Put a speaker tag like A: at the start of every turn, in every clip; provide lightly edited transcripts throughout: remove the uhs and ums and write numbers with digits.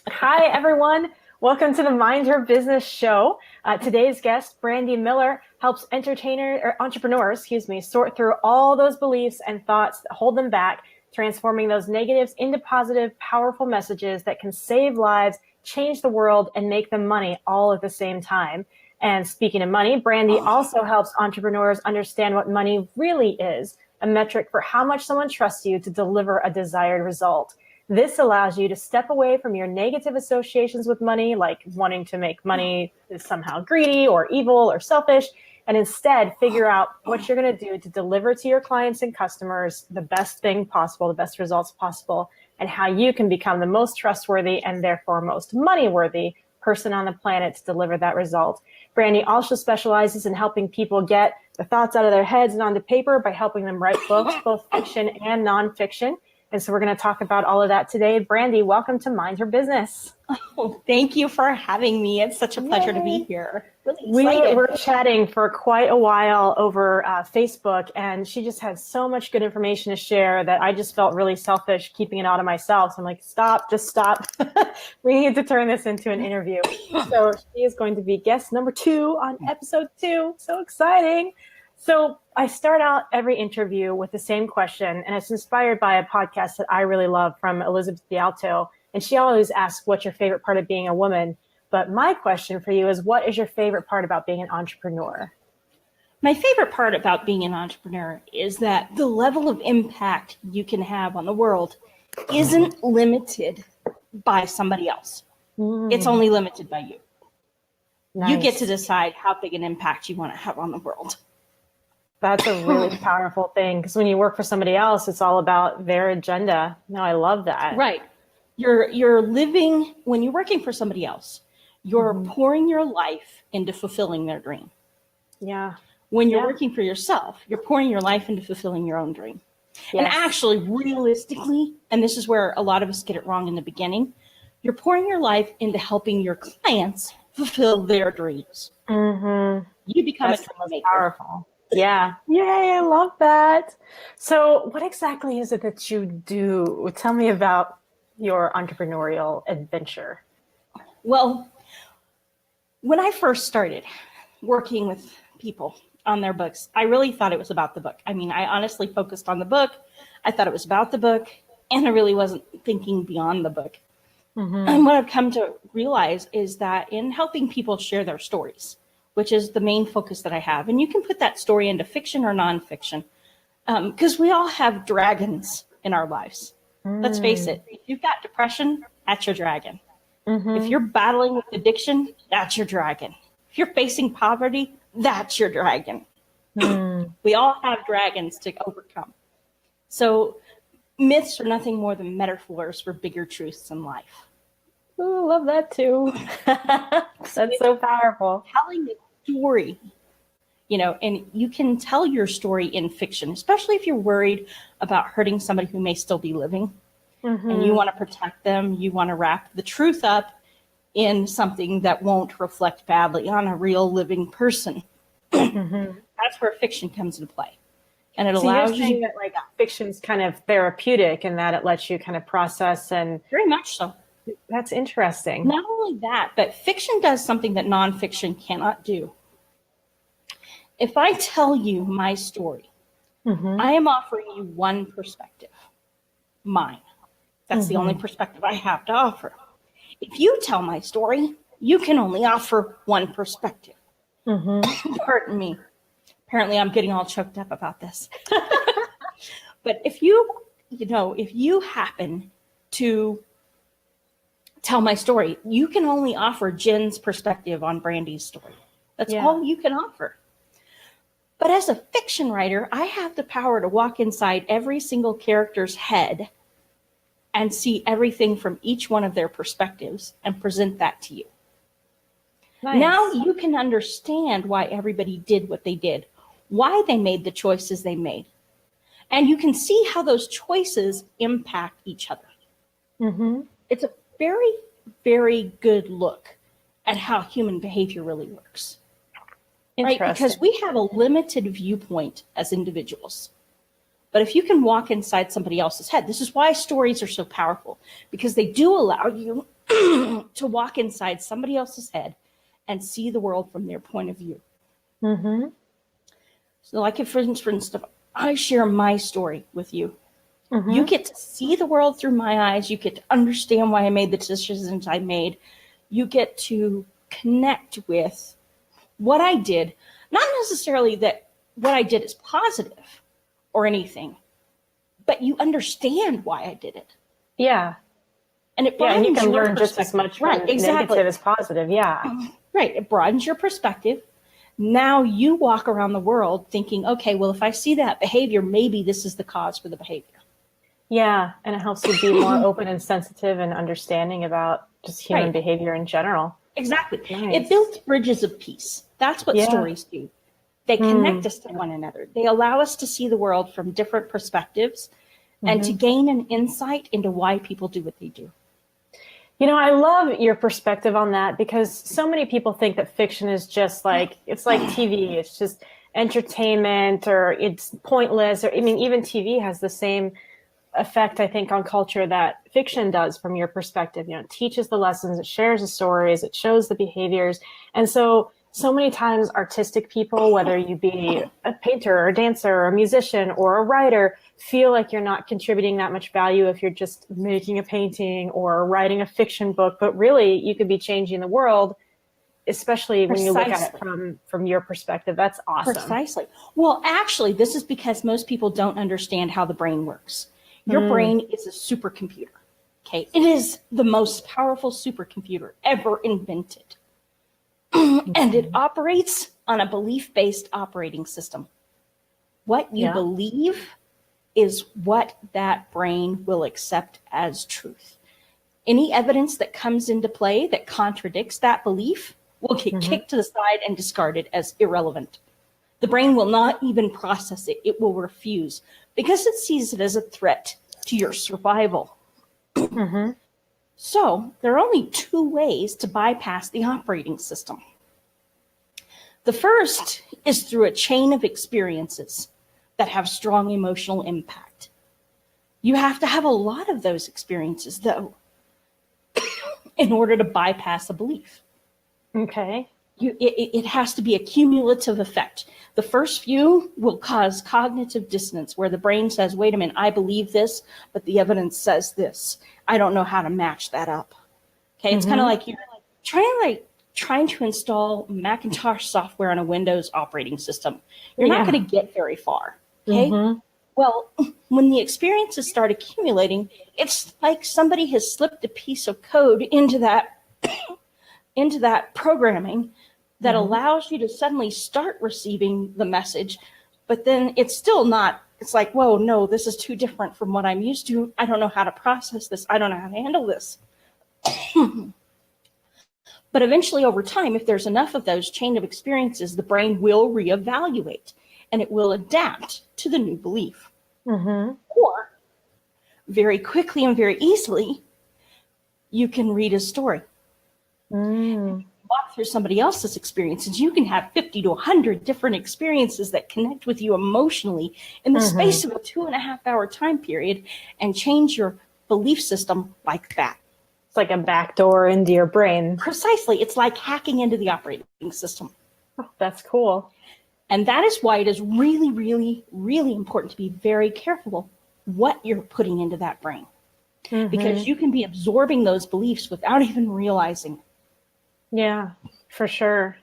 A: Hi, everyone. Welcome to the Mind Your Business show. Today's guest, Brandy-Miller, helps entrepreneurs, sort through all those beliefs and thoughts that hold them back, transforming those negatives into positive, powerful messages that can save lives, change the world, and make them money all at the same time. And speaking of money, Brandy also helps entrepreneurs understand what money really is, a metric for how much someone trusts you to deliver a desired result. This allows you to step away from your negative associations with money, like wanting to make money is somehow greedy or evil or selfish, and instead figure out what you're going to do to deliver to your clients and customers the best thing possible, the best results possible, and how you can become the most trustworthy and therefore most money-worthy person on the planet to deliver that result. Brandy also specializes in helping people get the thoughts out of their heads and onto paper by helping them write books, both fiction and nonfiction. And so we're going to talk about all of that today. Brandy, welcome to Mind Your Business.
B: Oh, thank you for having me. It's such a pleasure to be here.
A: We were chatting for quite a while over Facebook, and she just had so much good information to share that I just felt really selfish keeping it all to myself. So I'm like, just stop. We need to turn this into an interview. So she is going to be guest number 2 on episode 2. So exciting. So I start out every interview with the same question, and it's inspired by a podcast that I really love from Elizabeth Bialto. And she always asks, what's your favorite part of being a woman? But my question for you is, what is your favorite part about being an entrepreneur?
B: My favorite part about being an entrepreneur is that the level of impact you can have on the world isn't limited by somebody else. It's only limited by you. Nice. You get to decide how big an impact you want to have on the world.
A: That's a really powerful thing, because when you work for somebody else, it's all about their agenda. No, I love that.
B: Right. You're living, when you're working for somebody else, you're pouring your life into fulfilling their dream.
A: Yeah.
B: When you're working for yourself, you're pouring your life into fulfilling your own dream. Yes. And actually, realistically, and this is where a lot of us get it wrong in the beginning, you're pouring your life into helping your clients fulfill their dreams.
A: Mm-hmm.
B: You become a dream maker.
A: Powerful. Yeah. Yay, I love that. So what exactly is it that you do? Tell me about your entrepreneurial adventure.
B: Well, when I first started working with people on their books, I really thought it was about the book. I mean, I honestly focused on the book. I thought it was about the book, and I really wasn't thinking beyond the book. Mm-hmm. And what I've come to realize is that in helping people share their stories, which is the main focus that I have. And you can put that story into fiction or nonfiction, because we all have dragons in our lives. Let's face it. If you've got depression, that's your dragon. If you're battling with addiction, that's your dragon. If you're facing poverty, that's your dragon. We all have dragons to overcome. So myths are nothing more than metaphors for bigger truths in life.
A: Ooh, love that too. That's so powerful.
B: Telling a story, and you can tell your story in fiction, especially if you're worried about hurting somebody who may still be living, and you want to protect them. You want to wrap the truth up in something that won't reflect badly on a real living person. That's where fiction comes into play. And it allows you
A: that fiction's kind of therapeutic in that it lets you kind of process and
B: very much so.
A: That's interesting.
B: Not only that, but fiction does something that nonfiction cannot do. If I tell you my story, I am offering you one perspective, mine. That's the only perspective I have to offer. If you tell my story, you can only offer one perspective. Pardon me. Apparently I'm getting all choked up about this. But if you happen to tell my story, you can only offer Jen's perspective on Brandy's story. That's all you can offer. But as a fiction writer, I have the power to walk inside every single character's head and see everything from each one of their perspectives and present that to you. Nice. Now you can understand why everybody did what they did, why they made the choices they made. And you can see how those choices impact each other. It's a very, very good look at how human behavior really works. Right? Because we have a limited viewpoint as individuals. But if you can walk inside somebody else's head, this is why stories are so powerful, because they do allow you to walk inside somebody else's head and see the world from their point of view.
A: Mm-hmm.
B: So like if, for instance, if I share my story with you,
A: Mm-hmm.
B: you get to see the world through my eyes. You get to understand why I made the decisions I made. You get to connect with what I did, not necessarily that what I did is positive or anything, but you understand why I did it.
A: Yeah.
B: And it
A: Yeah, and you
B: broadens
A: can
B: your
A: learn just as much
B: perspective.
A: from
B: Right, exactly.
A: negative as positive. Yeah.
B: Right. It broadens your perspective. Now you walk around the world thinking, okay, well, if I see that behavior, maybe this is the cause for the behavior.
A: Yeah, and it helps you be more open and sensitive and understanding about just human
B: Right.
A: behavior in general.
B: Exactly.
A: Nice.
B: It builds bridges of peace. That's what
A: Yeah.
B: stories do. They connect us to one another. They allow us to see the world from different perspectives and to gain an insight into why people do what they do.
A: You know, I love your perspective on that because so many people think that fiction is just like, it's like TV. It's just entertainment or it's pointless. Or, I mean, even TV has the same effect, I think, on culture that fiction does from your perspective. You know, it teaches the lessons, it shares the stories, it shows the behaviors. And so many times artistic people, whether you be a painter or a dancer or a musician or a writer, feel like you're not contributing that much value if you're just making a painting or writing a fiction book. But really, you could be changing the world, especially when you look at it from your perspective. That's awesome.
B: Precisely. Well, actually, this is because most people don't understand how the brain works. Your brain is a supercomputer. Okay. It is the most powerful supercomputer ever invented. And it operates on a belief-based operating system. What you believe is what that brain will accept as truth. Any evidence that comes into play that contradicts that belief will get kicked to the side and discarded as irrelevant. The brain will not even process it. It will refuse because it sees it as a threat to your survival. So there are only two ways to bypass the operating system. The first is through a chain of experiences that have strong emotional impact. You have to have a lot of those experiences, though, in order to bypass a belief.
A: Okay.
B: It has to be a cumulative effect. The first few will cause cognitive dissonance where the brain says, wait a minute, I believe this, but the evidence says this. I don't know how to match that up. Okay, it's kind of like you're trying to install Macintosh software on a Windows operating system. You're not going to get very far. Okay. Well, when the experiences start accumulating, it's like somebody has slipped a piece of code into that programming that allows you to suddenly start receiving the message, but then it's still not, it's like, whoa, no, this is too different from what I'm used to. I don't know how to process this. I don't know how to handle this. But eventually over time, if there's enough of those chain of experiences, the brain will reevaluate and it will adapt to the new belief. Or very quickly and very easily, you can read a story. Walk through somebody else's experiences. You can have 50 to 100 different experiences that connect with you emotionally in the space of a 2.5-hour time period and change your belief system like that.
A: It's like a backdoor into your brain.
B: Precisely. It's like hacking into the operating system.
A: Oh, that's cool.
B: And that is why it is really, really, really important to be very careful what you're putting into that brain. Because you can be absorbing those beliefs without even realizing it.
A: Yeah, for sure.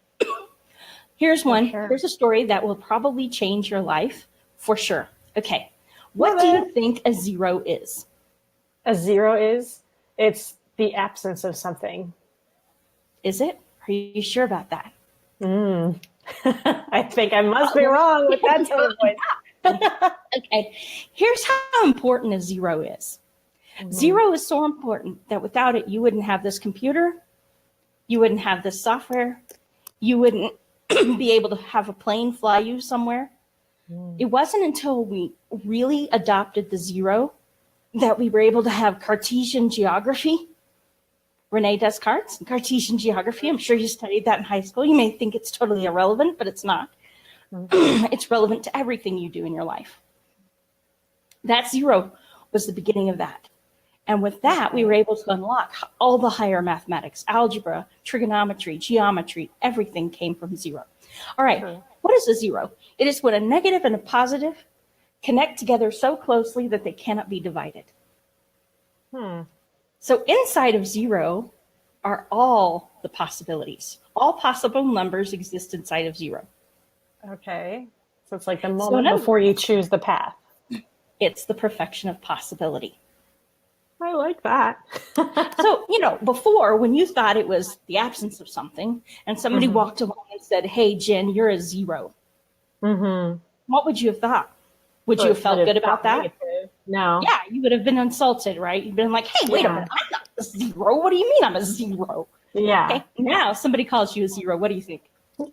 B: Here's one. Here's a story that will probably change your life for sure. Okay. What do you think a zero is?
A: A zero is? It's the absence of something.
B: Is it? Are you sure about that?
A: I think I must be wrong with that tone of voice.
B: Okay. Here's how important a zero is. Zero is so important that without it, you wouldn't have this computer. You wouldn't have this software. You wouldn't be able to have a plane fly you somewhere. It wasn't until we really adopted the zero that we were able to have Cartesian geography. Rene Descartes and Cartesian geography. I'm sure you studied that in high school. You may think it's totally irrelevant, but it's not. It's relevant to everything you do in your life. That zero was the beginning of that. And with that, we were able to unlock all the higher mathematics, algebra, trigonometry, geometry, everything came from zero. All right,
A: True.
B: What is a zero? It is when a negative and a positive connect together so closely that they cannot be divided. So inside of zero are all the possibilities. All possible numbers exist inside of zero.
A: Okay. So it's like the moment before you choose the path.
B: It's the perfection of possibility.
A: I like that.
B: So, before, when you thought it was the absence of something and somebody walked along and said, hey, Jen, you're a zero. What would you have thought? Would you have felt good about that?
A: Negative. No.
B: Yeah, you would have been insulted, right? You'd been like, hey, wait a minute, I'm not a zero. What do you mean I'm a zero?
A: Yeah.
B: Okay, now somebody calls you a zero. What do you think?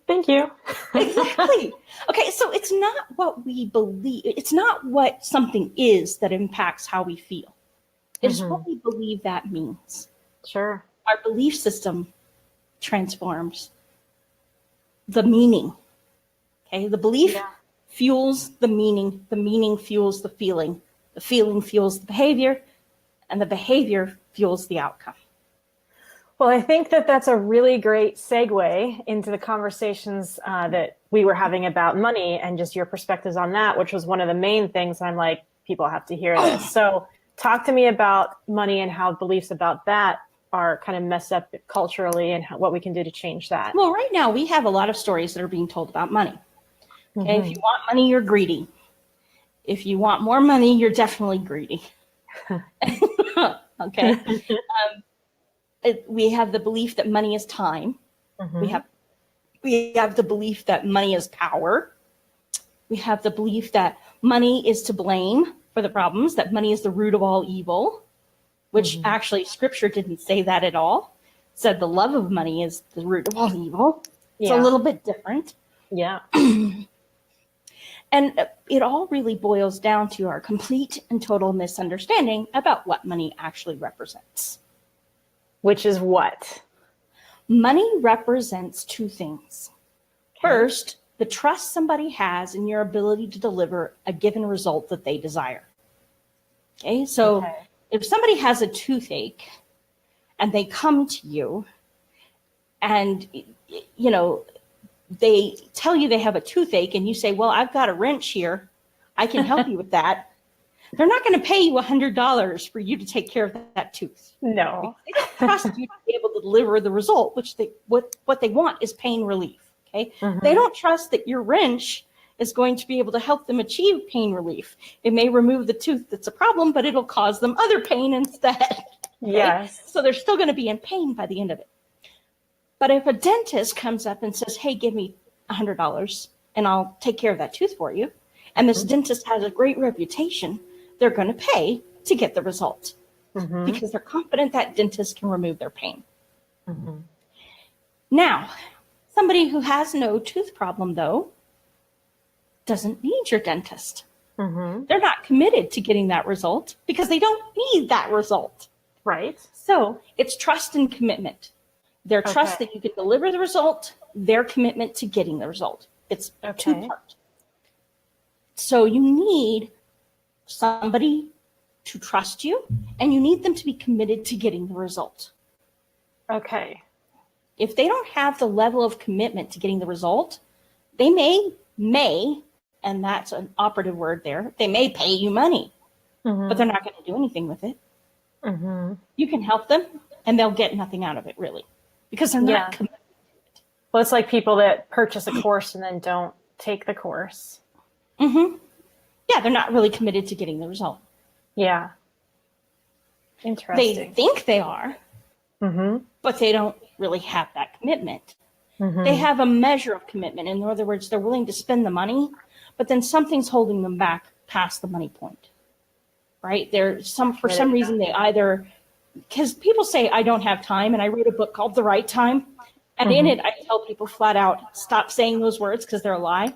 A: Thank you.
B: Exactly. Okay, so it's not what we believe. It's not what something is that impacts how we feel. It is what we believe that means.
A: Sure.
B: Our belief system transforms the meaning. Okay, the belief fuels the meaning fuels the feeling fuels the behavior, and the behavior fuels the outcome.
A: Well, I think that that's a really great segue into the conversations that we were having about money and just your perspectives on that, which was one of the main things. I'm like, people have to hear this. So talk to me about money and how beliefs about that are kind of messed up culturally and what we can do to change that.
B: Well, right now we have a lot of stories that are being told about money. Okay, if you want money, you're greedy. If you want more money, you're definitely greedy. Okay. We have the belief that money is time. We have the belief that money is power. We have the belief that money is to blame for the problems, that money is the root of all evil, which actually scripture didn't say that at all. It said the love of money is the root of all evil. It's a little bit different.
A: Yeah.
B: And it all really boils down to our complete and total misunderstanding about what money actually represents.
A: Which is what?
B: Money represents two things. First, the trust somebody has in your ability to deliver a given result that they desire. Okay, so if somebody has a toothache and they come to you and, they tell you they have a toothache and you say, well, I've got a wrench here. I can help you with that. They're not going to pay you $100 for you to take care of that tooth.
A: No.
B: They don't trust you to be able to deliver the result, which what they want is pain relief. Okay. They don't trust that your wrench is going to be able to help them achieve pain relief. It may remove the tooth that's a problem, but it'll cause them other pain instead. Okay?
A: Yes.
B: So they're still going to be in pain by the end of it. But if a dentist comes up and says, hey, give me $100 and I'll take care of that tooth for you, and this dentist has a great reputation, they're going to pay to get the result because they're confident that dentist can remove their pain. Now, somebody who has no tooth problem, though, doesn't need your dentist. They're not committed to getting that result because they don't need that result.
A: Right.
B: So it's trust and commitment. Their trust that you can deliver the result, their commitment to getting the result. It's two-part. So you need somebody to trust you, and you need them to be committed to getting the result.
A: Okay.
B: If they don't have the level of commitment to getting the result, they may, and that's an operative word there, they may pay you money, but they're not going to do anything with it. You can help them, and they'll get nothing out of it, really, because they're not committed to it.
A: Well, it's like people that purchase a course and then don't take the course.
B: Yeah, they're not really committed to getting the result.
A: Yeah. Interesting.
B: They think they are, but they don't really have that commitment. They have a measure of commitment. In other words, they're willing to spend the money, but then something's holding them back past the money point, right? For some reason, they either, because people say, I don't have time, and I wrote a book called The Right Time, and in it, I tell people flat out, stop saying those words because they're a lie.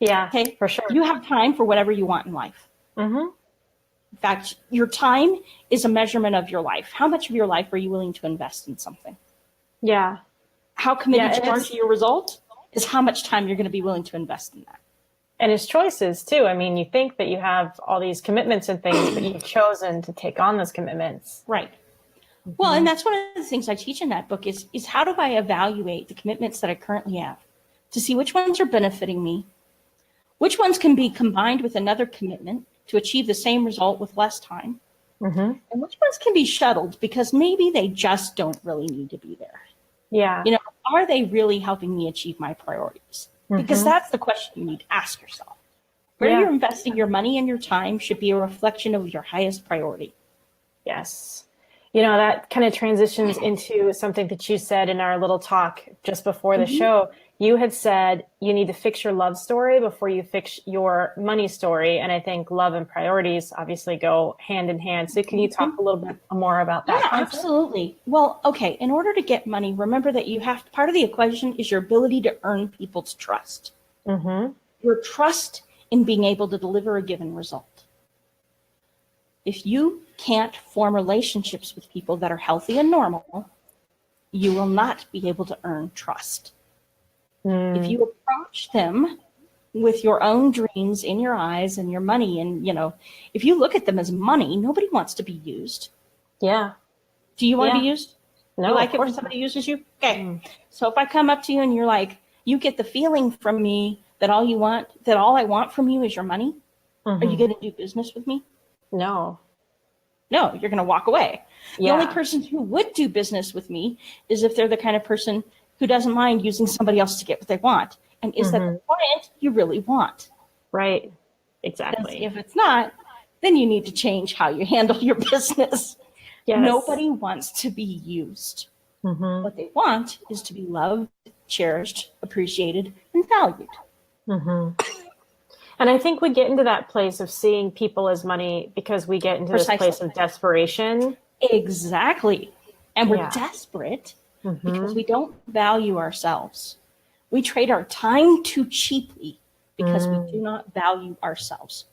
A: Yeah,
B: okay,
A: for sure.
B: You have time for whatever you want in life. In fact, your time is a measurement of your life. How much of your life are you willing to invest in something?
A: Yeah.
B: How committed you are to your result is how much time you're going to be willing to invest in that.
A: And his choices too. I mean, you think that you have all these commitments and things, but you've chosen to take on those commitments.
B: Right. Well, and that's one of the things I teach in that book is how do I evaluate the commitments that I currently have to see which ones are benefiting me, which ones can be combined with another commitment to achieve the same result with less time, and which ones can be shuttled because maybe they just don't really need to be there.
A: Yeah.
B: You know, are they really helping me achieve my priorities? Because that's the question you need to ask yourself. Where you're investing your money and your time should be a reflection of your highest priority.
A: Yes. You know, that kind of transitions into something that you said in our little talk just before the show. You had said you need to fix your love story before you fix your money story. And I think love and priorities obviously go hand in hand. So can you talk a little bit more about that?
B: Yeah, absolutely. Well, okay. In order to get money, remember that part of the equation is your ability to earn people's trust. Your trust in being able to deliver a given result. If you can't form relationships with people that are healthy and normal, you will not be able to earn trust. If you approach them with your own dreams in your eyes and your money, and, you know, if you look at them as money, nobody wants to be used.
A: Yeah.
B: Do you want to be used?
A: No,
B: you like it when somebody uses you? Okay. So if I come up to you and you're like, you get the feeling from me that all I want from you is your money, are you going to do business with me?
A: No.
B: No, you're going to walk away.
A: Yeah.
B: The only person who would do business with me is if they're the kind of person who doesn't mind using somebody else to get what they want. And is that the client you really want?
A: Right. Exactly.
B: If it's not, then you need to change how you handle your business.
A: Yes.
B: Nobody wants to be used. What they want is to be loved, cherished, appreciated, and valued.
A: And I think we get into that place of seeing people as money because we get into this place of desperation.
B: Exactly. And we're desperate because we don't value ourselves. We trade our time too cheaply because we do not value ourselves.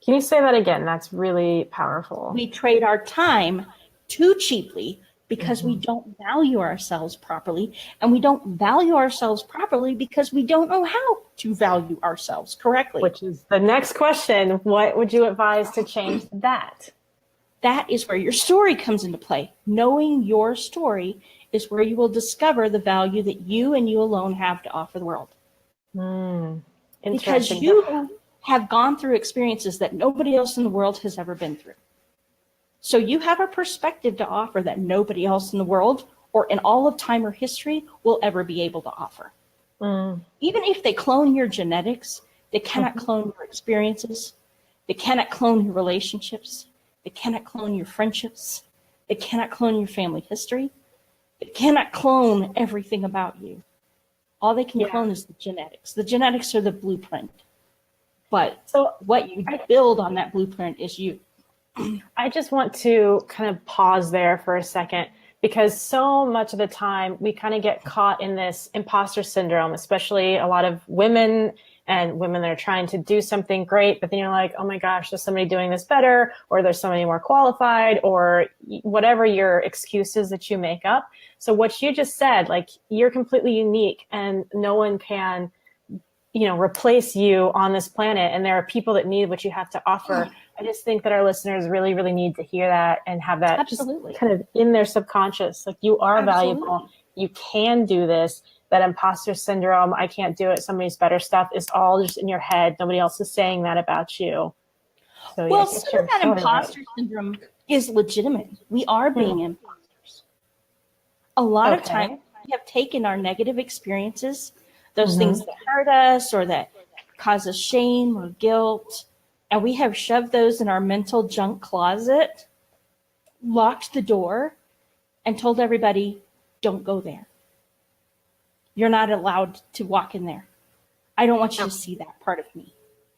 A: Can you say that again? That's really powerful.
B: We trade our time too cheaply because we don't value ourselves properly. And we don't value ourselves properly because we don't know how to value ourselves correctly.
A: Which is the next question. What would you advise to change that?
B: That is where your story comes into play. Knowing your story is where you will discover the value that you and you alone have to offer the world. Because you have gone through experiences that nobody else in the world has ever been through. So you have a perspective to offer that nobody else in the world or in all of time or history will ever be able to offer. Even if they clone your genetics, they cannot clone your experiences. They cannot clone your relationships. They cannot clone your friendships. They cannot clone your family history. They cannot clone everything about you. All they can clone is the genetics. The genetics are the blueprint. But what you build on that blueprint is you.
A: I just want to kind of pause there for a second because so much of the time we kind of get caught in this imposter syndrome, especially a lot of women and women that are trying to do something great, but then you're like, oh my gosh, there's somebody doing this better, or there's somebody more qualified, or whatever your excuses that you make up. So what you just said, like, you're completely unique and no one can, you know, replace you on this planet. And there are people that need what you have to offer. I just think that our listeners really, really need to hear that and have that just kind of in their subconscious. Like, you are valuable. You can do this. That imposter syndrome, I can't do it, somebody's better stuff, is all just in your head. Nobody else is saying that about you. So,
B: well, some of that imposter syndrome is legitimate. We are being imposters. A lot of times we have taken our negative experiences, those things that hurt us or that cause us shame or guilt, and we have shoved those in our mental junk closet, locked the door, and told everybody, don't go there. You're not allowed to walk in there. I don't want you to see that part of me.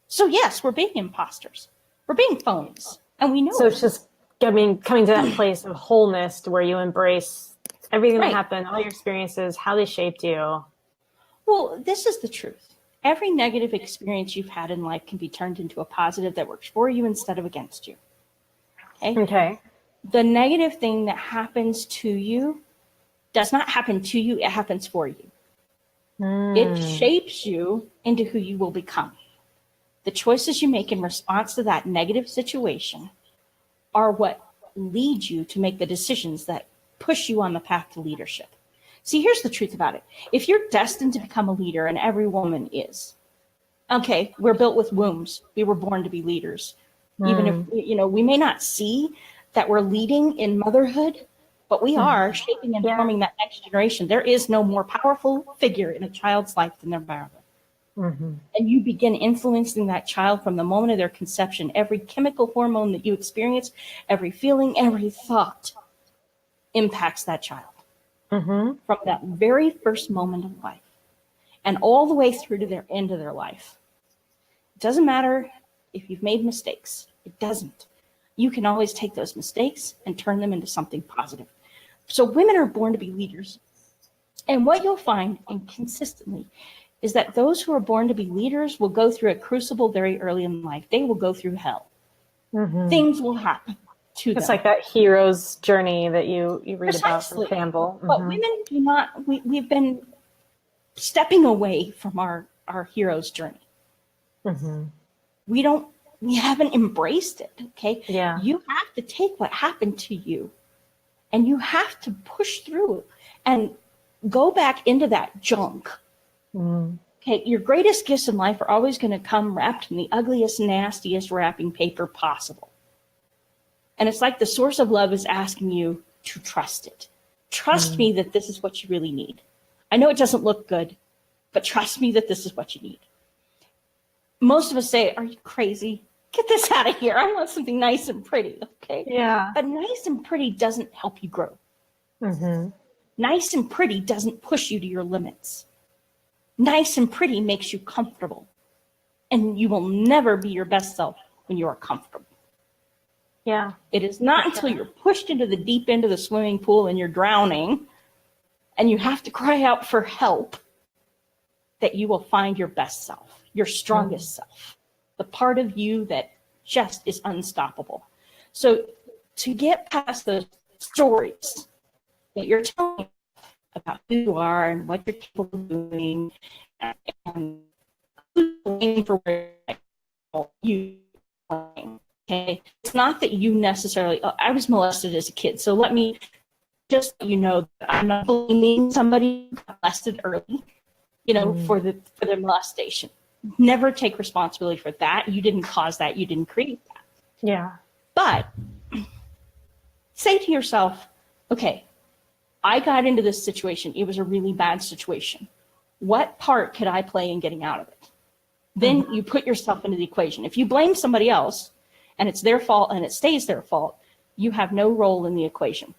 B: So yes, we're being imposters. We're being phonies. And we know
A: so it's just, I mean, coming to that place of wholeness to where you embrace everything that happened, all your experiences, how they shaped you.
B: Well, this is the truth. Every negative experience you've had in life can be turned into a positive that works for you instead of against you. Okay. The negative thing that happens to you does not happen to you. It happens for you. It shapes you into who you will become. The choices you make in response to that negative situation are what lead you to make the decisions that push you on the path to leadership. See, here's the truth about it. If you're destined to become a leader, and every woman is, okay, we're built with wombs. We were born to be leaders. Even if, we may not see that we're leading in motherhood, but we are shaping and forming that next generation. There is no more powerful figure in a child's life than their mother. And you begin influencing that child from the moment of their conception. Every chemical hormone that you experience, every feeling, every thought impacts that child from that very first moment of life and all the way through to their end of their life. It doesn't matter if you've made mistakes. It doesn't. You can always take those mistakes and turn them into something positive. So women are born to be leaders. And what you'll find consistently is that those who are born to be leaders will go through a crucible very early in life. They will go through hell. Things will happen to them.
A: It's like that hero's journey that you read
B: Precisely.
A: about in Campbell.
B: But women do not, we've been stepping away from our hero's journey. We haven't embraced it, okay?
A: Yeah.
B: You have to take what happened to you and you have to push through and go back into that junk. Okay, your greatest gifts in life are always going to come wrapped in the ugliest, nastiest wrapping paper possible. And it's like the source of love is asking you to trust it. Trust me that this is what you really need. I know it doesn't look good, but trust me that this is what you need. Most of us say, are you crazy? Get this out of here. I want something nice and pretty, okay?
A: Yeah.
B: But nice and pretty doesn't help you grow. Nice and pretty doesn't push you to your limits. Nice and pretty makes you comfortable. And you will never be your best self when you are comfortable.
A: Yeah.
B: It is not until you're pushed into the deep end of the swimming pool and you're drowning and you have to cry out for help that you will find your best self, your strongest self, the part of you that just is unstoppable. So to get past those stories that you're telling about who you are and what you're capable of doing and who's waiting for where you are going. Okay, it's not that you necessarily, I was molested as a kid, so let me just let you know that I'm not blaming somebody who got molested early, for their molestation. Never take responsibility for that. You didn't cause that. You didn't create that.
A: Yeah.
B: But say to yourself, okay, I got into this situation. It was a really bad situation. What part could I play in getting out of it? Then you put yourself into the equation. If you blame somebody else and it's their fault and it stays their fault, you have no role in the equation.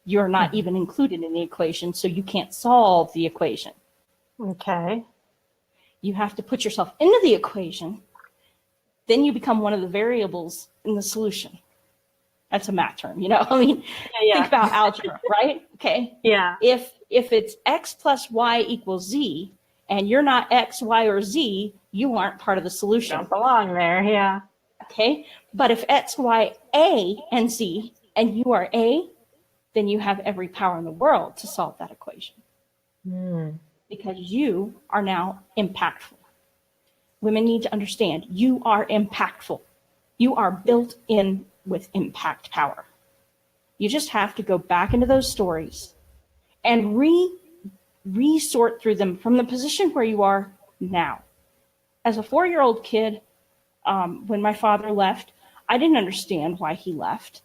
B: You're not even included in the equation, so you can't solve the equation.
A: Okay.
B: You have to put yourself into the equation. Then you become one of the variables in the solution. That's a math term, think about algebra, right? Okay.
A: Yeah.
B: If it's x plus y equals z, and you're not x, y, or z, you aren't part of the solution.
A: Don't belong there. Yeah.
B: Okay. But if x, y, a, and z, and you are a, then you have every power in the world to solve that equation. Because you are now impactful. Women need to understand you are impactful. You are built in with impact power. You just have to go back into those stories and re-sort through them from the position where you are now. As a 4-year-old kid, when my father left, I didn't understand why he left.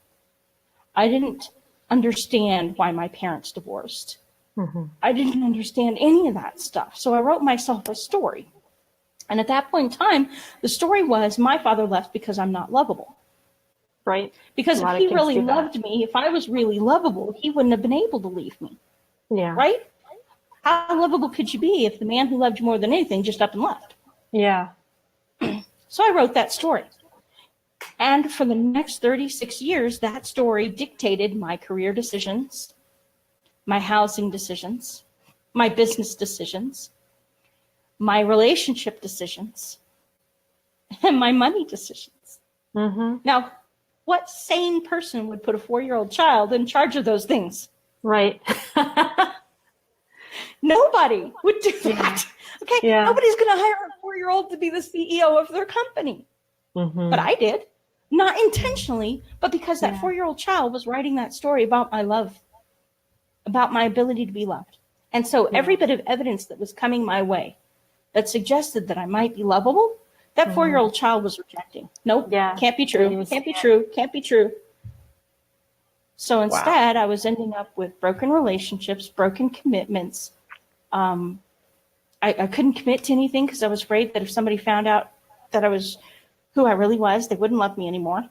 B: I didn't understand why my parents divorced. I didn't understand any of that stuff. So I wrote myself a story. And at that point in time, the story was my father left because I'm not lovable.
A: Right.
B: Because if he really loved me, if I was really lovable, he wouldn't have been able to leave me.
A: Yeah.
B: Right? How lovable could you be if the man who loved you more than anything just up and left?
A: Yeah.
B: So I wrote that story. And for the next 36 years, that story dictated my career decisions, my housing decisions, my business decisions, my relationship decisions, and my money decisions. Now, what sane person would put a 4-year-old child in charge of those things?
A: Right.
B: Nobody would do that. Okay.
A: Yeah.
B: Nobody's going to hire a 4-year-old to be the CEO of their company. But I did. Not intentionally, but because that 4-year-old child was writing that story about my love, about my ability to be loved. And so every bit of evidence that was coming my way that suggested that I might be lovable, that 4-year-old child was rejecting. Nope, can't be true, can't be true, can't be true. So instead, I was ending up with broken relationships, broken commitments. I couldn't commit to anything because I was afraid that if somebody found out that I was who I really was, they wouldn't love me anymore.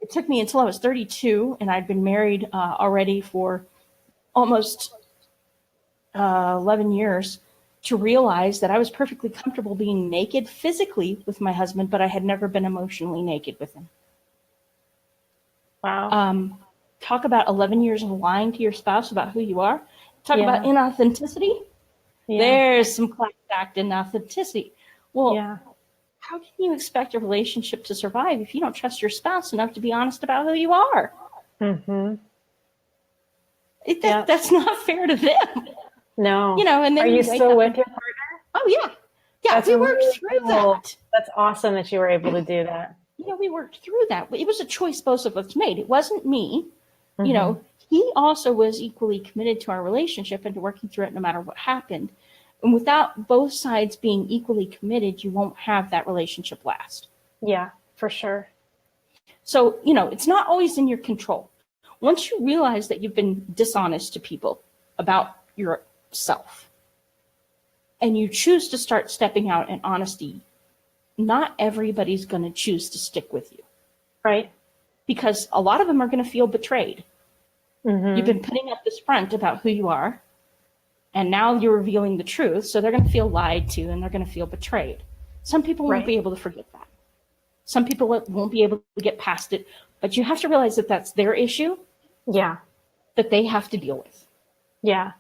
B: It took me until I was 32, and I'd been married already for almost 11 years to realize that I was perfectly comfortable being naked physically with my husband, but I had never been emotionally naked with him.
A: Wow.
B: Talk about 11 years of lying to your spouse about who you are. Talk about inauthenticity. There's some class act inauthenticity. Well, how can you expect a relationship to survive if you don't trust your spouse enough to be honest about who you are? That's not fair to them.
A: No.
B: You know, and then
A: are you still with your partner?
B: Oh yeah. Yeah, we worked through that.
A: That's awesome that you were able to do that.
B: You know, we worked through that. It was a choice both of us made. It wasn't me. You know, he also was equally committed to our relationship and to working through it no matter what happened. And without both sides being equally committed, you won't have that relationship last.
A: Yeah, for sure.
B: So, you know, it's not always in your control. Once you realize that you've been dishonest to people about yourself and you choose to start stepping out in honesty, not everybody's going to choose to stick with you.
A: Right.
B: Because a lot of them are going to feel betrayed. You've been putting up this front about who you are, and now you're revealing the truth, so they're going to feel lied to, and they're going to feel betrayed. Some people won't be able to forget that. Some people won't be able to get past it, but you have to realize that that's their issue.
A: Yeah.
B: That they have to deal with.
A: Yeah.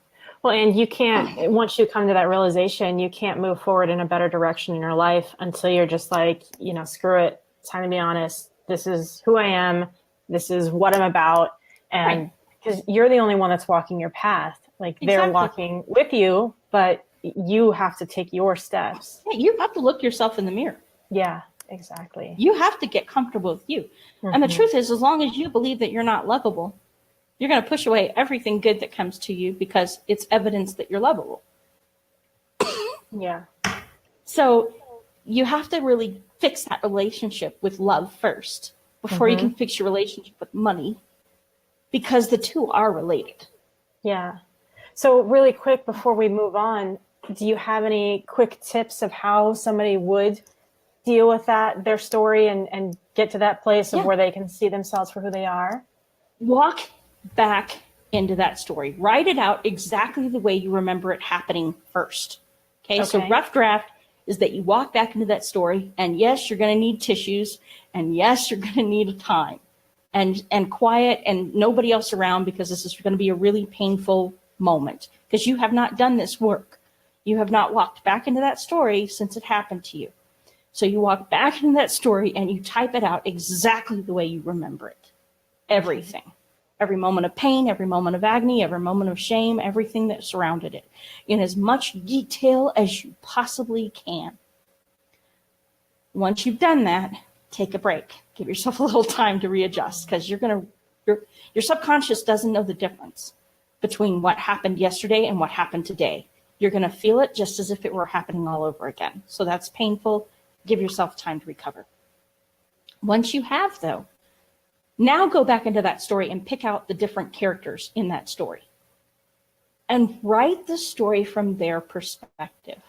A: Well, and you can't, once you come to that realization, you can't move forward in a better direction in your life until you're just like, you know, screw it. It's time to be honest. This is who I am. This is what I'm about. And because you're the only one that's walking your path. Like they're walking with you, but you have to take your steps.
B: Yeah, you have to look yourself in the mirror.
A: Yeah, exactly.
B: You have to get comfortable with you. And the truth is, as long as you believe that you're not lovable, you're going to push away everything good that comes to you because it's evidence that you're lovable.
A: Yeah.
B: So you have to really fix that relationship with love first before you can fix your relationship with money, because the two are related.
A: Yeah. So really quick before we move on, do you have any quick tips of how somebody would deal with that, their story, and get to that place of where they can see themselves for who they are?
B: Walk back into that story. Write it out exactly the way you remember it happening first. Okay. So rough draft is that you walk back into that story, and yes, you're going to need tissues, and yes, you're going to need a time and quiet and nobody else around, because this is going to be a really painful moment because you have not done this work. You have not walked back into that story since it happened to you. So you walk back into that story and you type it out exactly the way you remember it. Everything. Every moment of pain, every moment of agony, every moment of shame, everything that surrounded it, in as much detail as you possibly can. Once you've done that, take a break. Give yourself a little time to readjust, because your subconscious doesn't know the difference between what happened yesterday and what happened today. You're going to feel it just as if it were happening all over again. So that's painful. Give yourself time to recover. Once you have, though, now go back into that story and pick out the different characters in that story and write the story from their perspective.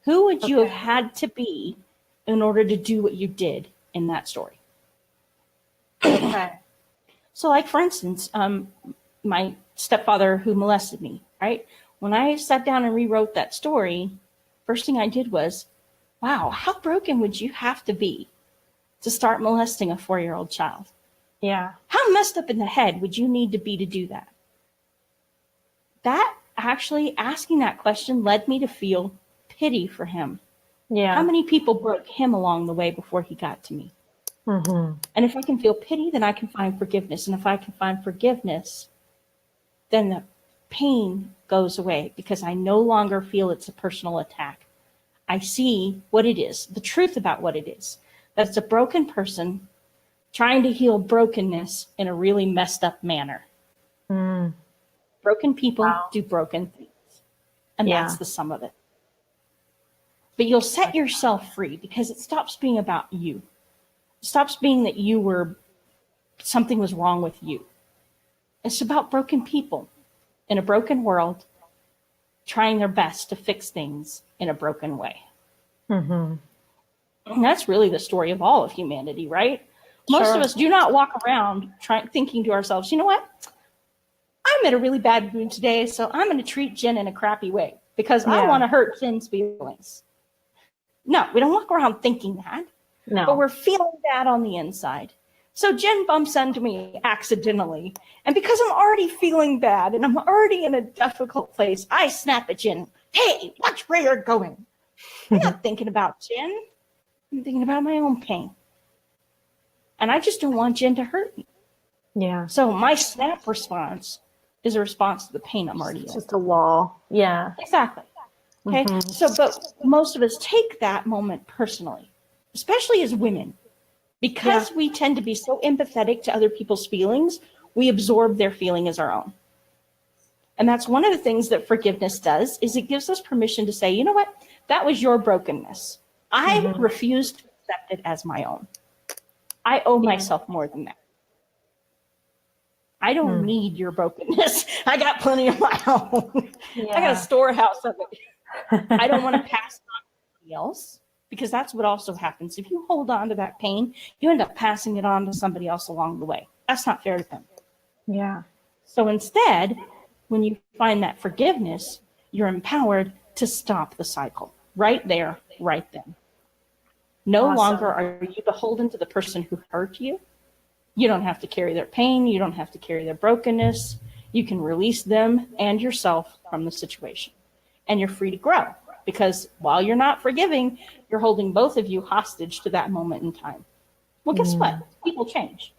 B: Who would you have had to be in order to do what you did in that story? So like, for instance, my stepfather who molested me, right? When I sat down and rewrote that story, first thing I did was, wow, how broken would you have to be to start molesting a 4-year-old child?
A: Yeah.
B: How messed up in the head would you need to be to do that? That actually, asking that question led me to feel pity for him.
A: Yeah.
B: How many people broke him along the way before he got to me? And if I can feel pity, then I can find forgiveness. And if I can find forgiveness, then pain goes away because I no longer feel it's a personal attack. I see what it is, the truth about what it is. That it's a broken person trying to heal brokenness in a really messed up manner.
A: Mm.
B: Broken people
A: Wow.
B: do broken things. And
A: Yeah.
B: that's the sum of it. But you'll set yourself free because it stops being about you. It stops being that something was wrong with you. It's about broken people in a broken world trying their best to fix things in a broken way.
A: Mm-hmm.
B: And that's really the story of all of humanity, right? Most of us do not walk around thinking to ourselves, you know what? I'm in a really bad mood today, so I'm going to treat Jen in a crappy way because I want to hurt Jen's feelings. No, we don't walk around thinking that.
A: No.
B: But we're feeling bad on the inside. So Jen bumps into me accidentally. And because I'm already feeling bad and I'm already in a difficult place, I snap at Jen. Hey, watch where you're going. I'm not thinking about Jen. I'm thinking about my own pain. And I just don't want Jen to hurt me.
A: Yeah.
B: So my snap response is a response to the pain I'm already in.
A: It's just a wall. Yeah.
B: Exactly. Okay.
A: Mm-hmm.
B: So, but most of us take that moment personally, especially as women. Because we tend to be so empathetic to other people's feelings, we absorb their feeling as our own. And that's one of the things that forgiveness does, is it gives us permission to say, you know what, that was your brokenness. I refuse to accept it as my own. I owe myself more than that. I don't need your brokenness. I got plenty of my own. I got a storehouse of it. I don't want to pass it on to somebody else. Because that's what also happens. If you hold on to that pain, you end up passing it on to somebody else along the way. That's not fair to them.
A: Yeah.
B: So instead, when you find that forgiveness, you're empowered to stop the cycle right there, right then. No longer are you beholden to the person who hurt you. You don't have to carry their pain. You don't have to carry their brokenness. You can release them and yourself from the situation. And you're free to grow. Because while you're not forgiving, you're holding both of you hostage to that moment in time. Well, guess what? People change.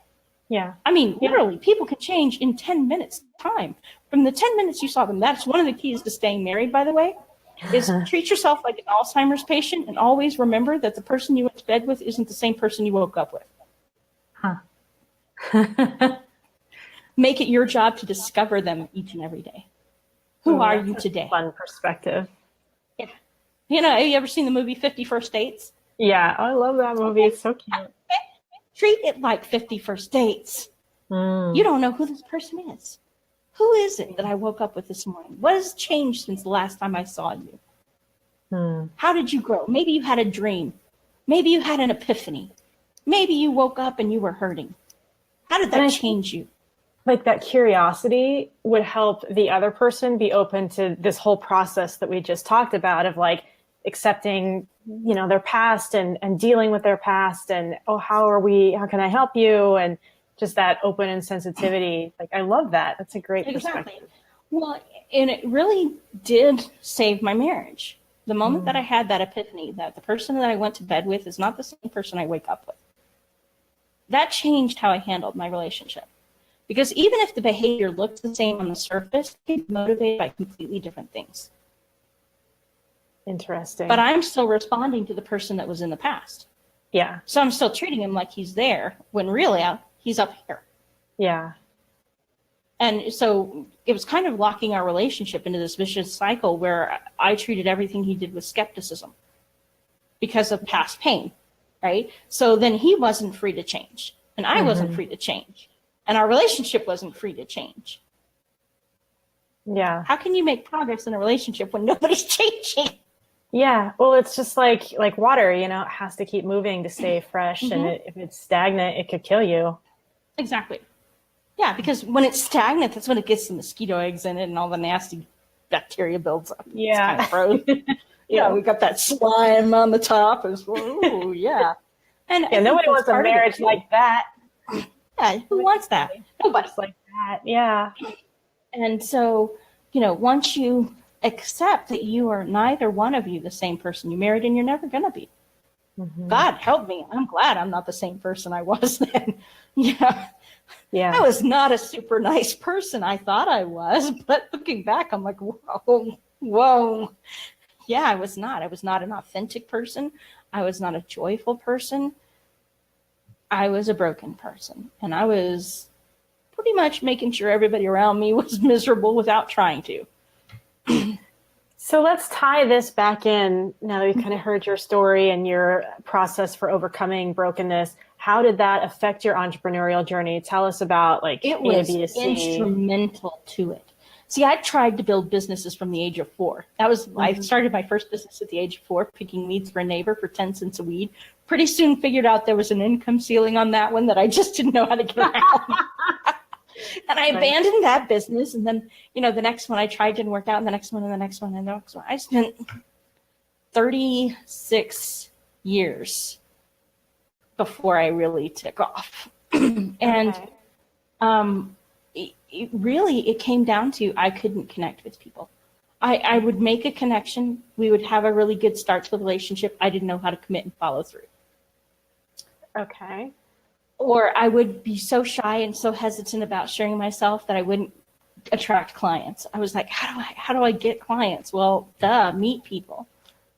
A: Yeah.
B: I mean, literally, people can change in 10 minutes time. From the 10 minutes you saw them, that's one of the keys to staying married, by the way, is treat yourself like an Alzheimer's patient and always remember that the person you went to bed with isn't the same person you woke up with. Make it your job to discover them each and every day. Who are you today?
A: Fun perspective.
B: Yeah. You know, have you ever seen the movie 50 First Dates?
A: Yeah, I love that movie. It's so cute.
B: Treat it like 50 First Dates. You don't know who this person is. Who is it that I woke up with this morning? What has changed since the last time I saw you? How did you grow? Maybe you had a dream. Maybe you had an epiphany. Maybe you woke up and you were hurting. How did that change you?
A: Like that curiosity would help the other person be open to this whole process that we just talked about of like accepting, you know, their past and dealing with their past and, oh, how can I help you? And just that open and sensitivity. Like, I love that. That's a great perspective.
B: Well, and it really did save my marriage. The moment that I had that epiphany that the person that I went to bed with is not the same person I wake up with. That changed how I handled my relationship. Because even if the behavior looks the same on the surface, it's motivated by completely different things.
A: Interesting.
B: But I'm still responding to the person that was in the past.
A: Yeah.
B: So I'm still treating him like he's there when really he's up here.
A: Yeah.
B: And so it was kind of locking our relationship into this vicious cycle where I treated everything he did with skepticism because of past pain, right? So then he wasn't free to change and I wasn't free to change. And our relationship wasn't free to change.
A: Yeah.
B: How can you make progress in a relationship when nobody's changing?
A: Yeah. Well, it's just like water, you know, it has to keep moving to stay fresh. And if it's stagnant, it could kill you.
B: Exactly. Yeah, because when it's stagnant, that's when it gets the mosquito eggs in it and all the nasty bacteria builds up.
A: Yeah.
B: It's kind of gross. Yeah, we got that slime on the top. Ooh, yeah. And
A: nobody wants a marriage like that.
B: Yeah, who wants that? Nobody.
A: Just like that, yeah.
B: And so, you know, once you accept that you are neither one of you the same person you married and you're never going to be. God help me. I'm glad I'm not the same person I was then. Yeah.
A: Yeah.
B: I was not a super nice person. I thought I was, but looking back, I'm like, whoa. Yeah, I was not. I was not an authentic person. I was not a joyful person. I was a broken person. And I was pretty much making sure everybody around me was miserable without trying to.
A: So let's tie this back in now that we've kind of heard your story and your process for overcoming brokenness. How did that affect your entrepreneurial journey? Tell us about like
B: it was
A: A to C.
B: instrumental to it. See, I tried to build businesses from the age of 4. I started my first business at the age of 4, picking weeds for a neighbor for 10 cents a weed. Pretty soon figured out there was an income ceiling on that one that I just didn't know how to get around. And I abandoned that business. And then, the next one I tried didn't work out. And the next one and the next one and the next one. I spent 36 years before I really took off. And it came down to I couldn't connect with people. I would make a connection. We would have a really good start to the relationship. I didn't know how to commit and follow through.
A: Okay.
B: Or I would be so shy and so hesitant about sharing myself that I wouldn't attract clients. I was like, how do I get clients? Well, meet people.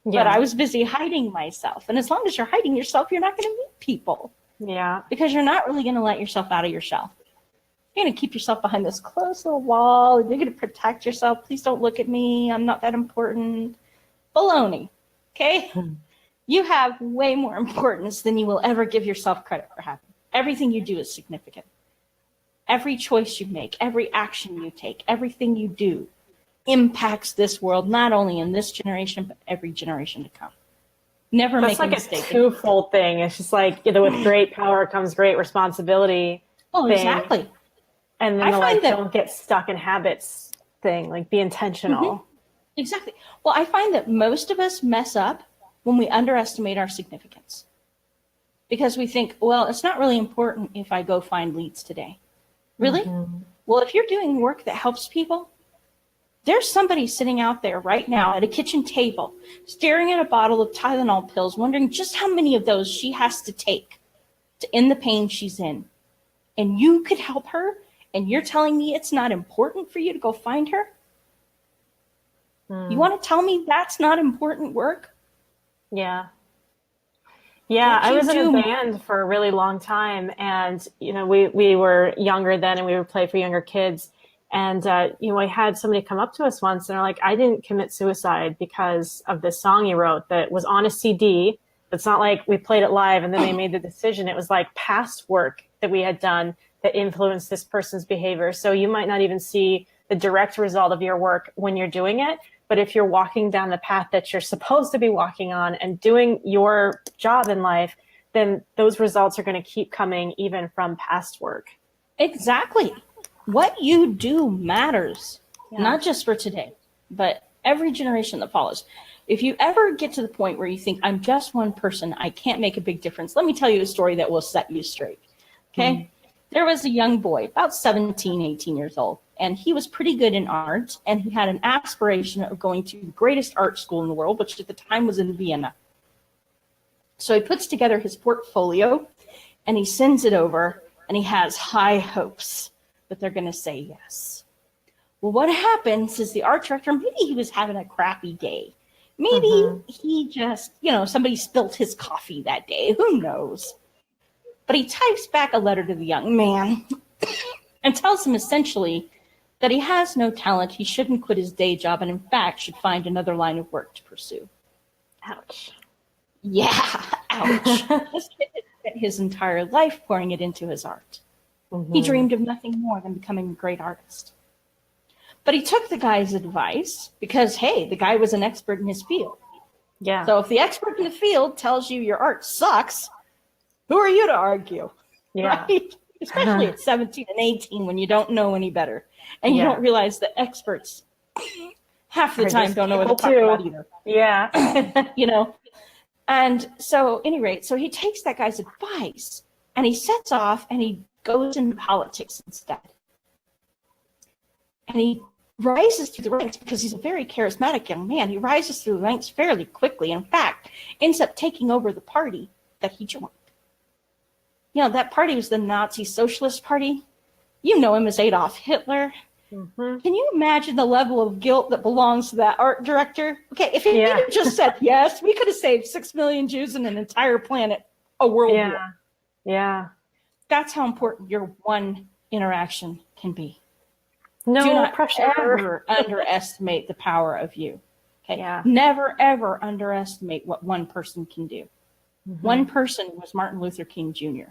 B: Yeah. But I was busy hiding myself. And as long as you're hiding yourself, you're not going to meet people.
A: Yeah.
B: Because you're not really going to let yourself out of your shell. You're going to keep yourself behind this close little wall. You're going to protect yourself. Please don't look at me. I'm not that important. Baloney. Okay? You have way more importance than you will ever give yourself credit for having. Everything you do is significant. Every choice you make, every action you take, everything you do impacts this world, not only in this generation, but every generation to come. Never make a mistake.
A: That's like a twofold thing. It's just like, with great power comes great responsibility.
B: Oh,
A: thing.
B: Exactly.
A: And then don't get stuck in habits thing, like be intentional.
B: Mm-hmm. Exactly. Well, I find that most of us mess up when we underestimate our significance. Because we think, well, it's not really important if I go find leads today. Really? Mm-hmm. Well, if you're doing work that helps people, there's somebody sitting out there right now at a kitchen table, staring at a bottle of Tylenol pills, wondering just how many of those she has to take to end the pain she's in. And you could help her, and you're telling me it's not important for you to go find her? You want to tell me that's not important work?
A: Yeah. Yeah, I was in a band for a really long time, and we were younger then, and we would play for younger kids. And I had somebody come up to us once, and they're like, "I didn't commit suicide because of this song you wrote that was on a CD. It's not like we played it live and then they made the decision. It was like past work that we had done that influenced this person's behavior. So you might not even see the direct result of your work when you're doing it." But if you're walking down the path that you're supposed to be walking on and doing your job in life, then those results are going to keep coming even from past work.
B: Exactly. What you do matters, not just for today, but every generation that follows. If you ever get to the point where you think, I'm just one person, I can't make a big difference, let me tell you a story that will set you straight. Okay? Mm-hmm. There was a young boy, about 17, 18 years old, and he was pretty good in art, and he had an aspiration of going to the greatest art school in the world, which at the time was in Vienna. So he puts together his portfolio, and he sends it over, and he has high hopes that they're going to say yes. Well, what happens is the art director, maybe he was having a crappy day. Maybe he just, somebody spilt his coffee that day. Who knows? But he types back a letter to the young man and tells him essentially that he has no talent, he shouldn't quit his day job, and in fact should find another line of work to pursue.
A: Ouch.
B: Yeah, ouch. This kid had spent his entire life pouring it into his art. He dreamed of nothing more than becoming a great artist. But he took the guy's advice because, hey, the guy was an expert in his field. Yeah. So if the expert in the field tells you your art sucks, who are you to argue? Yeah. Right? Especially at 17 and 18 when you don't know any better. And you don't realize that experts half the time don't know what to talk about either. Yeah. And so, at any rate, so he takes that guy's advice and he sets off and he goes into politics instead. And he rises through the ranks because he's a very charismatic young man. He rises through the ranks fairly quickly. In fact, ends up taking over the party that he joined. That party was the Nazi Socialist Party. You know him as Adolf Hitler.
A: Mm-hmm.
B: Can you imagine the level of guilt that belongs to that art director? Okay, if he had just said yes, we could have saved 6 million Jews and an entire planet, a world war.
A: Yeah.
B: That's how important your one interaction can be.
A: No
B: Do not
A: pressure.
B: ever underestimate the power of you. Okay.
A: Yeah.
B: Never, ever underestimate what one person can do.
A: Mm-hmm.
B: One person was Martin Luther King Jr.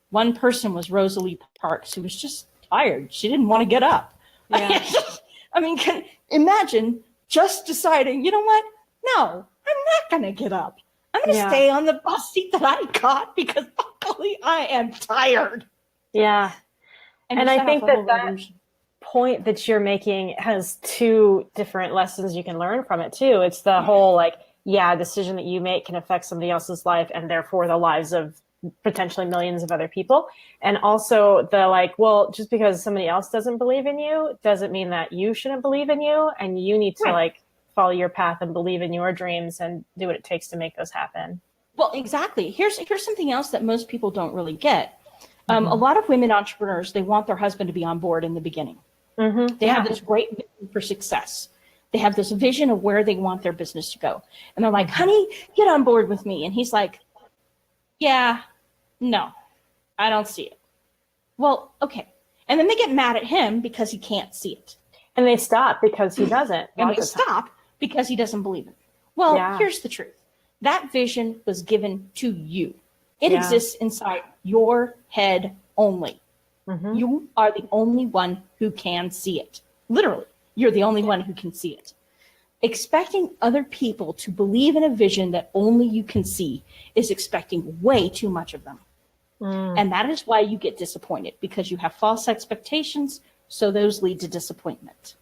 B: One person was Rosalie Parks, who was just tired. She didn't want to get up.
A: Yeah.
B: I mean, imagine just deciding, you know what? No, I'm not going to get up. I'm going to stay on the bus seat that I got because I am tired.
A: Yeah. And I think that point that you're making has two different lessons you can learn from it too. It's the whole decision that you make can affect somebody else's life and therefore the lives of potentially millions of other people. And also the just because somebody else doesn't believe in you doesn't mean that you shouldn't believe in you, and you need to follow your path and believe in your dreams and do what it takes to make those happen.
B: Well, exactly. Here's something else that most people don't really get. A lot of women entrepreneurs, they want their husband to be on board in the beginning. Mm-hmm. They have this great vision for success. They have this vision of where they want their business to go. And they're like, honey, get on board with me. And he's like, yeah, no, I don't see it. Well, okay. And then they get mad at him because he can't see it.
A: And they stop because he doesn't.
B: And they stop because he doesn't believe it. Well, here's the truth. That vision was given to you. It exists inside your head only. Mm-hmm. You are the only one who can see it. Literally, you're the only one who can see it. Expecting other people to believe in a vision that only you can see is expecting way too much of them. And that is why you get disappointed, because you have false expectations, so those lead to disappointment.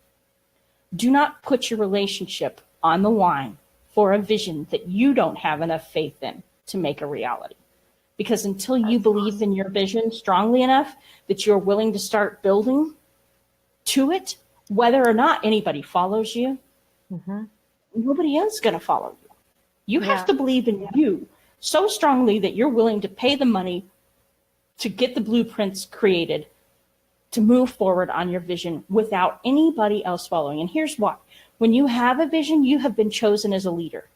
B: Do not put your relationship on the line for a vision that you don't have enough faith in to make a reality. Because until you believe in your vision strongly enough that you're willing to start building to it, whether or not anybody follows you, nobody else is going to follow you. You have to believe in you so strongly that you're willing to pay the money to get the blueprints created to move forward on your vision without anybody else following. And here's why. When you have a vision, you have been chosen as a leader.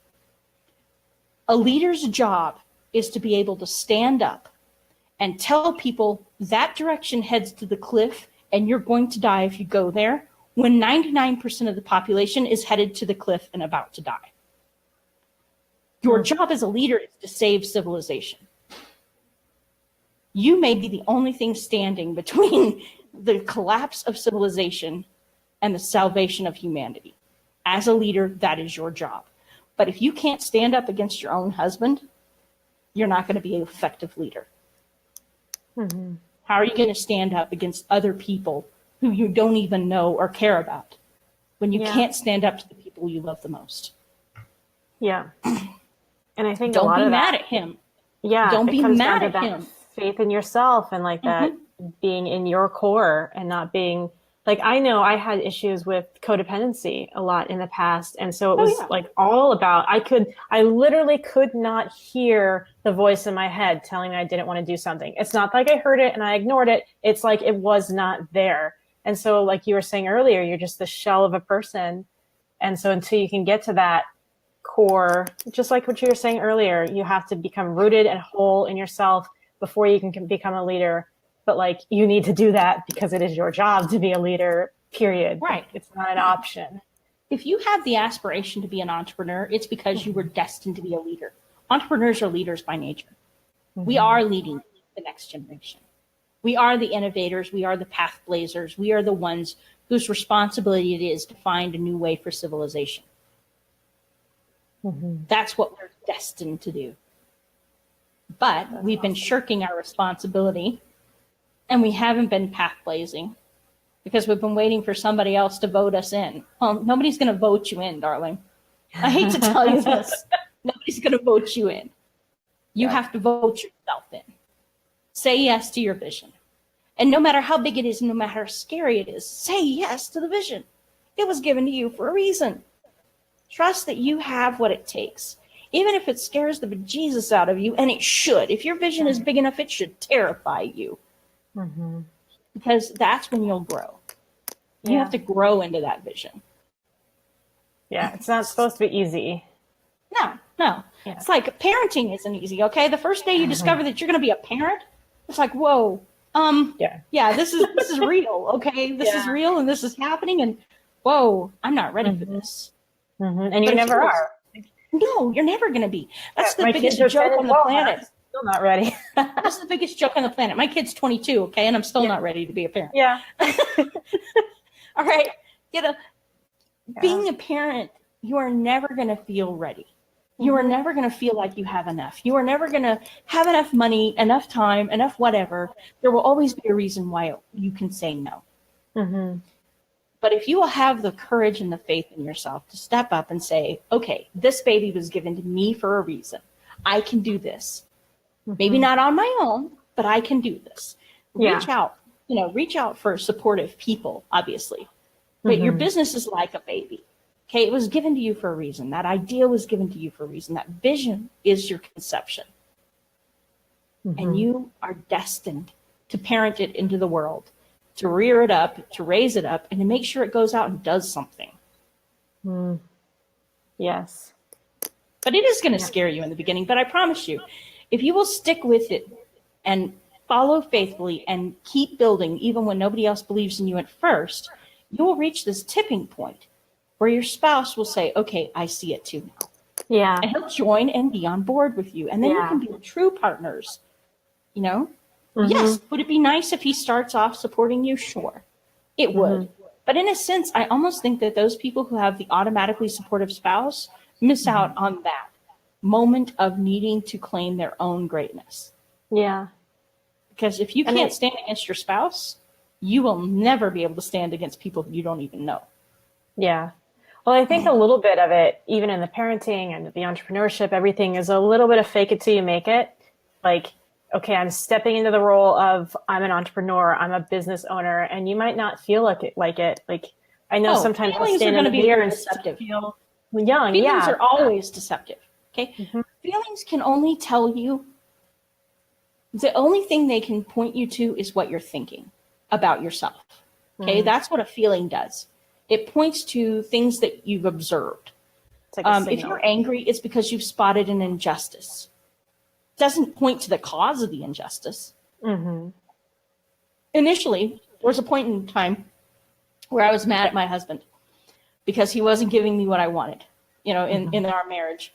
B: A leader's job is to be able to stand up and tell people that direction heads to the cliff and you're going to die if you go there, when 99% of the population is headed to the cliff and about to die. Your job as a leader is to save civilization. You may be the only thing standing between the collapse of civilization and the salvation of humanity. As a leader, that is your job. But if you can't stand up against your own husband, you're not going to be an effective leader. Mm-hmm. How are you going to stand up against other people who you don't even know or care about when you can't stand up to the people you love the most?
A: Yeah. And I think
B: don't
A: a lot
B: be
A: of
B: mad
A: that,
B: at him.
A: Yeah.
B: Don't be mad at
A: that
B: him.
A: Faith in yourself and that being in your core and not being I know I had issues with codependency a lot in the past. And so it was all about, I literally could not hear the voice in my head telling me I didn't want to do something. It's not like I heard it and I ignored it. It's like it was not there. And so like you were saying earlier, you're just the shell of a person. And so until you can get to that core, just like what you were saying earlier, you have to become rooted and whole in yourself before you can become a leader. But you need to do that because it is your job to be a leader, period.
B: Right.
A: It's not an option.
B: If you have the aspiration to be an entrepreneur, it's because you were destined to be a leader. Entrepreneurs are leaders by nature. Mm-hmm. We are leading the next generation. We are the innovators. We are the path blazers. We are the ones whose responsibility it is to find a new way for civilization. Mm-hmm. That's what we're destined to do. But we've been shirking our responsibility. And we haven't been path blazing because we've been waiting for somebody else to vote us in. Well, nobody's going to vote you in, darling. I hate to tell you this. Nobody's going to vote you in. You have to vote yourself in. Say yes to your vision. And no matter how big it is, no matter how scary it is, say yes to the vision. It was given to you for a reason. Trust that you have what it takes. Even if it scares the bejesus out of you, and it should. If your vision is big enough, it should terrify you. Mm-hmm. because that's when you'll grow. You have to grow into that vision.
A: Yeah, it's not supposed to be easy.
B: No. Yeah. It's like parenting isn't easy, okay? The first day you discover that you're going to be a parent, it's like, whoa, this is real, okay? This is real and this is happening, and whoa, I'm not ready for this.
A: And you never are.
B: No, you're never going to be. That's the biggest joke on the planet.
A: Still not ready.
B: This is the biggest joke on the planet. My kid's 22, okay, and I'm still not ready to be a parent.
A: Yeah.
B: All right. Being a parent, you are never going to feel ready. You are never going to feel like you have enough. You are never going to have enough money, enough time, enough whatever. There will always be a reason why you can say no. But if you will have the courage and the faith in yourself to step up and say, okay, this baby was given to me for a reason. I can do this. Maybe not on my own, but I can do this. Reach out. Reach out for supportive people, obviously. But your business is like a baby. Okay, it was given to you for a reason. That idea was given to you for a reason. That vision is your conception. And you are destined to parent it into the world, to rear it up, to raise it up, and to make sure it goes out and does something.
A: Yes.
B: But it is going to scare you in the beginning. But I promise you, if you will stick with it and follow faithfully and keep building, even when nobody else believes in you at first, you will reach this tipping point where your spouse will say, okay, I see it too now.
A: Yeah.
B: And he'll join and be on board with you. And then you can be true partners. Yes. Would it be nice if he starts off supporting you? Sure, it would. But in a sense, I almost think that those people who have the automatically supportive spouse miss out on that moment of needing to claim their own greatness.
A: Yeah.
B: Because if you can't stand against your spouse, you will never be able to stand against people you don't even know.
A: Yeah. Well, I think a little bit of it, even in the parenting and the entrepreneurship, everything is a little bit of fake it till you make it. Like, okay, I'm stepping into the role of I'm an entrepreneur, I'm a business owner, and you might not feel like it. Like I know sometimes
B: feelings are going to be very deceptive.
A: Feel young.
B: Feelings are always deceptive. Okay, feelings can only tell you. The only thing they can point you to is what you're thinking about yourself. Okay, that's what a feeling does. It points to things that you've observed. Like if you're angry, it's because you've spotted an injustice. It doesn't point to the cause of the injustice. Initially, there was a point in time where I was mad at my husband because he wasn't giving me what I wanted, in our marriage.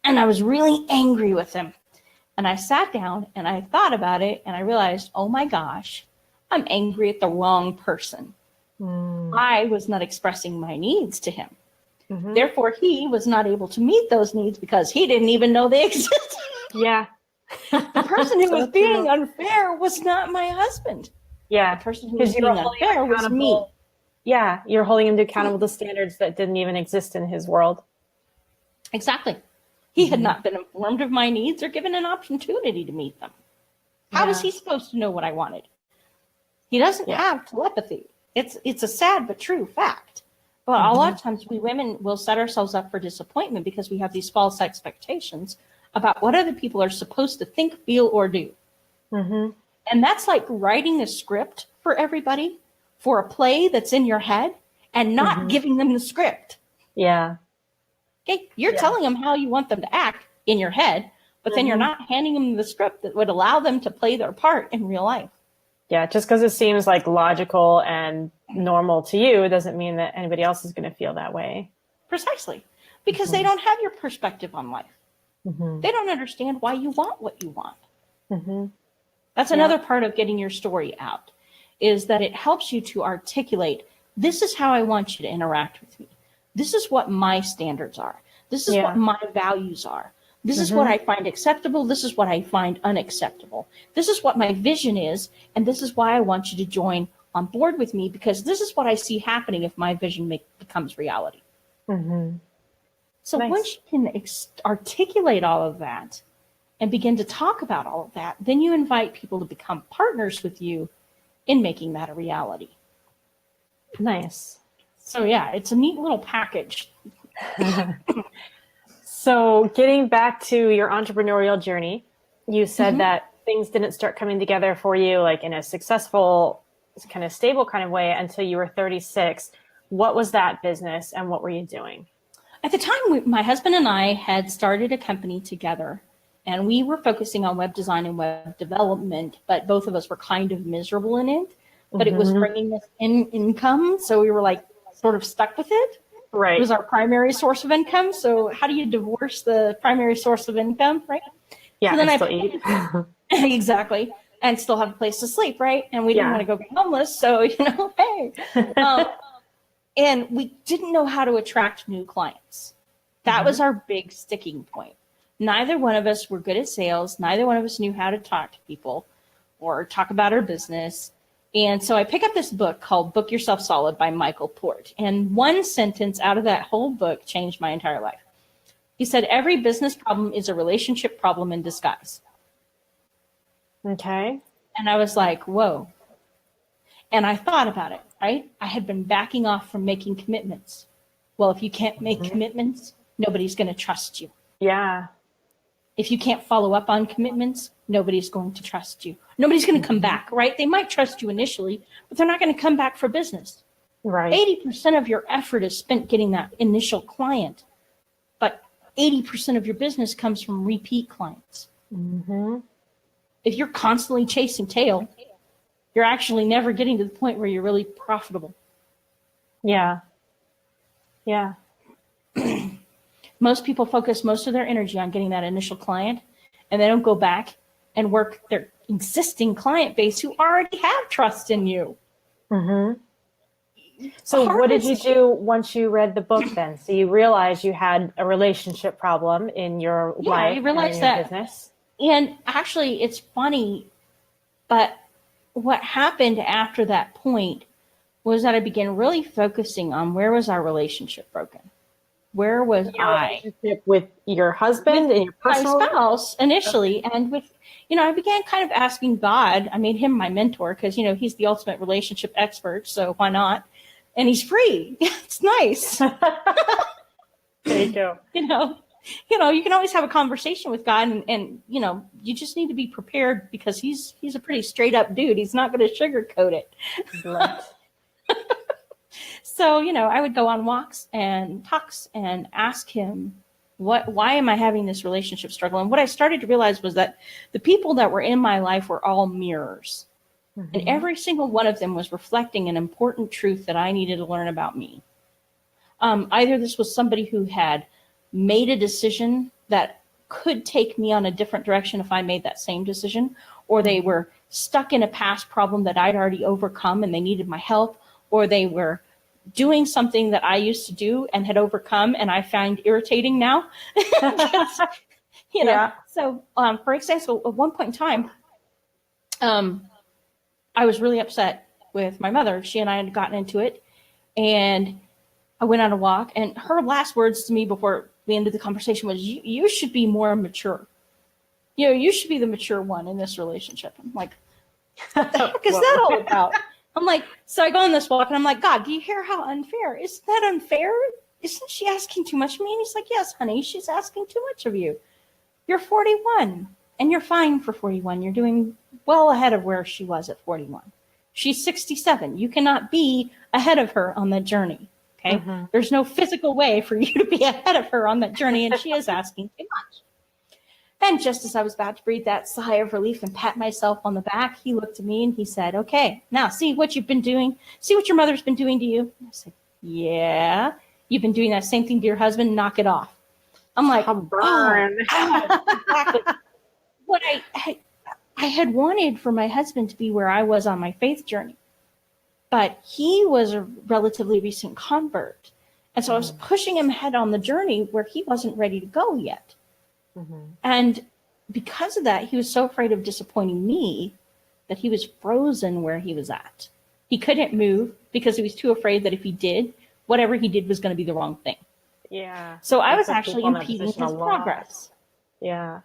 B: And I was really angry with him. And I sat down and I thought about it and I realized, oh my gosh, I'm angry at the wrong person. I was not expressing my needs to him. Therefore, he was not able to meet those needs because he didn't even know they existed.
A: Yeah.
B: The person who was being unfair was not my husband.
A: Yeah.
B: The person who was being unfair was me.
A: Yeah. You're holding him accountable to standards that didn't even exist in his world.
B: Exactly. He had not been informed of my needs or given an opportunity to meet them. How was he supposed to know what I wanted? He doesn't have telepathy. It's a sad but true fact. But a lot of times we women will set ourselves up for disappointment because we have these false expectations about what other people are supposed to think, feel, or do. And that's like writing a script for everybody for a play that's in your head and not giving them the script.
A: Yeah.
B: Okay, you're telling them how you want them to act in your head, but then you're not handing them the script that would allow them to play their part in real life.
A: Yeah, just because it seems like logical and normal to you doesn't mean that anybody else is going to feel that way.
B: Precisely. Because they don't have your perspective on life. They don't understand why you want what you want. That's another part of getting your story out, is that it helps you to articulate, this is how I want you to interact with me. This is what my standards are. This is what my values are. This is what I find acceptable. This is what I find unacceptable. This is what my vision is. And this is why I want you to join on board with me, because this is what I see happening if my vision becomes reality. So once you can articulate all of that and begin to talk about all of that, then you invite people to become partners with you in making that a reality.
A: Nice.
B: So yeah, it's a neat little package.
A: So getting back to your entrepreneurial journey, you said that things didn't start coming together for you like in a successful kind of stable kind of way until you were 36. What was that business and what were you doing?
B: At the time, my husband and I had started a company together, and we were focusing on web design and web development, but both of us were kind of miserable in it. But it was bringing us income, so we were like sort of stuck with it.
A: Right.
B: It was our primary source of income. So how do you divorce the primary source of income, right?
A: Yeah,
B: so then
A: still eat.
B: Exactly. And still have a place to sleep, right? And we didn't want to go be homeless, so, hey. And we didn't know how to attract new clients. That was our big sticking point. Neither one of us were good at sales. Neither one of us knew how to talk to people or talk about our business. And so I pick up this book called Book Yourself Solid by Michael Port. And one sentence out of that whole book changed my entire life. He said, every business problem is a relationship problem in disguise.
A: Okay.
B: And I was like, whoa. And I thought about it, right? I had been backing off from making commitments. Well, if you can't make commitments, nobody's going to trust you.
A: Yeah.
B: If you can't follow up on commitments, nobody's going to trust you. Nobody's going to come back, right? They might trust you initially, but they're not going to come back for business.
A: Right.
B: 80% of your effort is spent getting that initial client, but 80% of your business comes from repeat clients. If you're constantly chasing tail, you're actually never getting to the point where you're really profitable.
A: Yeah. Yeah.
B: Most people focus most of their energy on getting that initial client, and they don't go back and work their existing client base who already have trust in you.
A: So what did you do once you read the book then? So you realized you had a relationship problem in your life,
B: I realized
A: and in your
B: that
A: business.
B: And actually, it's funny, but what happened after that point was that I began really focusing on where was our relationship broken? Where was I?
A: Relationship with your husband and your personal
B: my spouse initially, and with, I began kind of asking God. I made him my mentor because, he's the ultimate relationship expert, so why not? And he's free. It's nice.
A: There you go.
B: You can always have a conversation with God, and you just need to be prepared because he's a pretty straight up dude. He's not going to sugarcoat it. So, I would go on walks and talks and ask him, why am I having this relationship struggle? And what I started to realize was that the people that were in my life were all mirrors. And every single one of them was reflecting an important truth that I needed to learn about me. Either this was somebody who had made a decision that could take me on a different direction if I made that same decision, or they were stuck in a past problem that I'd already overcome and they needed my help, or they were doing something that I used to do and had overcome and I find irritating now.
A: Yeah.
B: So for example, at one point in time, I was really upset with my mother. She and I had gotten into it, and I went on a walk, and her last words to me before we ended the conversation was, you should be more mature. You should be the mature one in this relationship. I'm like, what the heck is that all about? I'm like, so I go on this walk, and I'm like, God, do you hear how unfair? Isn't that unfair? Isn't she asking too much of me? And he's like, yes, honey, she's asking too much of you. You're 41, and you're fine for 41. You're doing well ahead of where she was at 41. She's 67. You cannot be ahead of her on that journey. Okay. There's no physical way for you to be ahead of her on that journey, and she is asking too much. And just as I was about to breathe that sigh of relief and pat myself on the back, he looked at me and he said, okay, now see what you've been doing. See what your mother's been doing to you. And I said, yeah, you've been doing that same thing to your husband. Knock it off. I'm like,
A: burn.
B: Exactly. What I had wanted for my husband to be where I was on my faith journey, but he was a relatively recent convert. And so I was pushing him ahead on the journey where he wasn't ready to go yet. And because of that, he was so afraid of disappointing me that he was frozen where he was at. He couldn't move because he was too afraid that if he did, whatever he did was going to be the wrong thing.
A: Yeah.
B: So I was actually impeding his progress.
A: Yeah.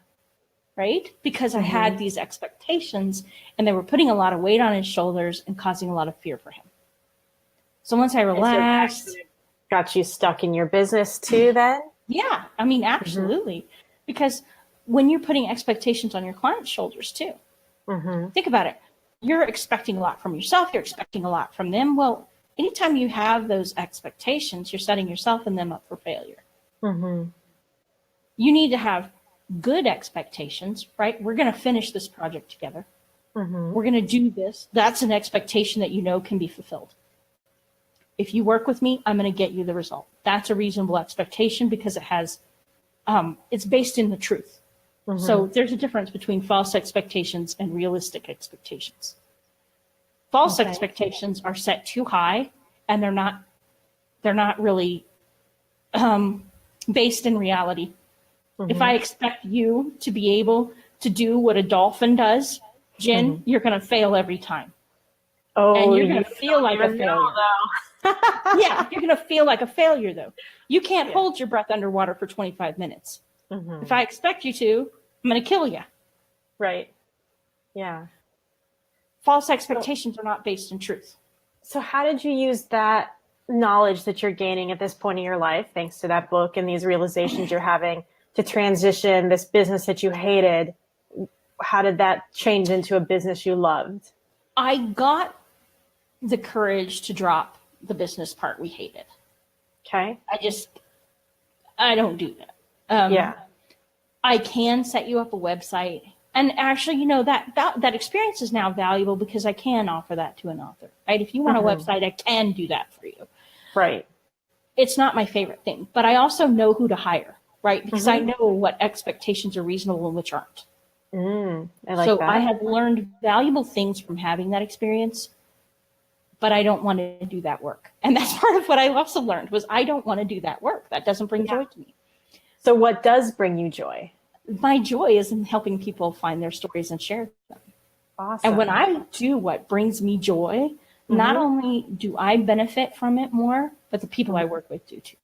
B: Right? Because I had these expectations, and they were putting a lot of weight on his shoulders and causing a lot of fear for him. So once I relaxed.
A: So got you stuck in your business too then?
B: Yeah. I mean, absolutely. Because when you're putting expectations on your client's shoulders too, think about it. you're expecting a lot from yourself. You're expecting a lot from them. Well, anytime you have those expectations, you're setting yourself and them up for failure.
A: Mm-hmm.
B: You need to have good expectations, right? We're going to finish this project together.
A: Mm-hmm.
B: We're going to do this. That's an expectation that you know can be fulfilled. If you work with me, I'm going to get you the result. That's a reasonable expectation because it has, it's based in the truth.
A: Mm-hmm.
B: So there's a difference between false expectations and realistic expectations. False expectations are set too high, and they're not really based in reality. Mm-hmm. If I expect you to be able to do what a dolphin does, Jen, mm-hmm. you're going to fail every time.
A: Oh,
B: and you're going to feel like a failure. Yeah, you're going to feel like a failure, though. You can't hold your breath underwater for 25 minutes. Mm-hmm. If I expect you to, I'm going to kill you.
A: Right. Yeah.
B: False expectations are not based in truth.
A: So how did you use that knowledge that you're gaining at this point in your life, thanks to that book and these realizations you're having, to transition this business that you hated? How did that change into a business you loved?
B: I got the courage to drop the business part we hated.
A: Okay.
B: I don't do that. I can set you up a website. And actually, you know, that experience is now valuable because I can offer that to an author, right? If you want mm-hmm. a website, I can do that for you.
A: Right.
B: It's not my favorite thing, but I also know who to hire, right? Because mm-hmm. I know what expectations are reasonable and which aren't.
A: I like that.
B: I have learned valuable things from having that experience, but I don't want to do that work. And that's part of what I also learned was I don't want to do that work. That doesn't bring joy to me.
A: So what does bring you joy?
B: My joy is in helping people find their stories and share them.
A: Awesome.
B: And when I do what brings me joy, mm-hmm. not only do I benefit from it more, but the people I work with do too.